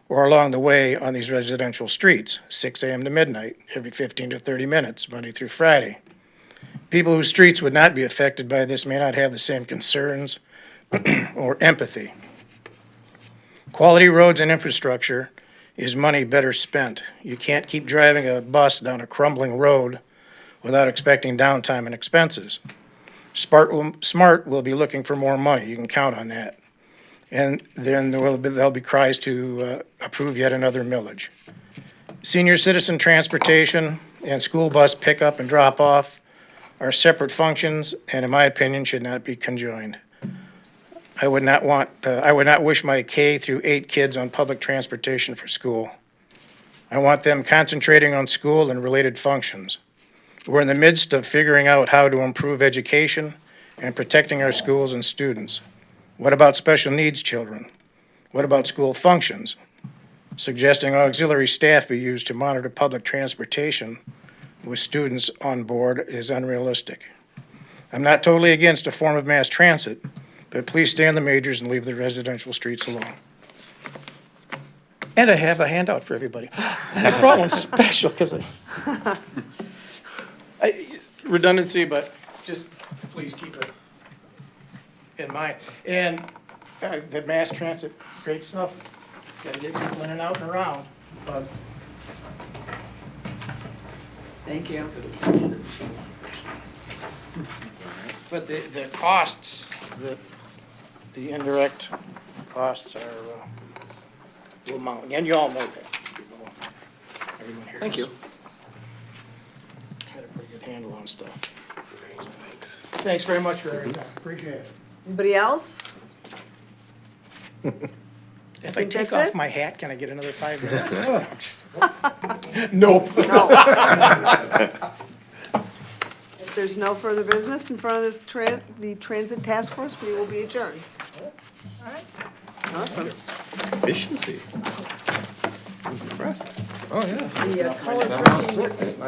or along the way on these residential streets, 6 a.m. to midnight, every 15 to 30 minutes, Monday through Friday. People whose streets would not be affected by this may not have the same concerns or empathy. Quality roads and infrastructure is money better spent. You can't keep driving a bus down a crumbling road without expecting downtime and expenses. Smart will be looking for more money. You can count on that. And then there'll be cries to approve yet another millage. Senior citizen transportation and school bus pickup and drop off are separate functions and in my opinion should not be conjoined. I would not wish my K through 8 kids on public transportation for school. I want them concentrating on school and related functions. We're in the midst of figuring out how to improve education and protecting our schools and students. What about special needs children? What about school functions? Suggesting auxiliary staff be used to monitor public transportation with students on board is unrealistic. I'm not totally against a form of mass transit, but please stay on the majors and leave the residential streets alone. And I have a handout for everybody. And I brought one special because redundancy, but just please keep it in mind. And the mass transit, great stuff. Got to get people in and out and around. But Thank you. But the costs, the indirect costs are, will mount, and you all know that. Everyone here. Thank you. Got a pretty good handle on stuff. Thanks very much for everything, appreciate it. Anybody else? If I take that's off it? my hat, can I get another 5 minutes? Nope. No. If there's no further business in front of this the Transit Task Force, we will be adjourned. Awesome. Efficiency. Impressed. Oh, yeah. The color printing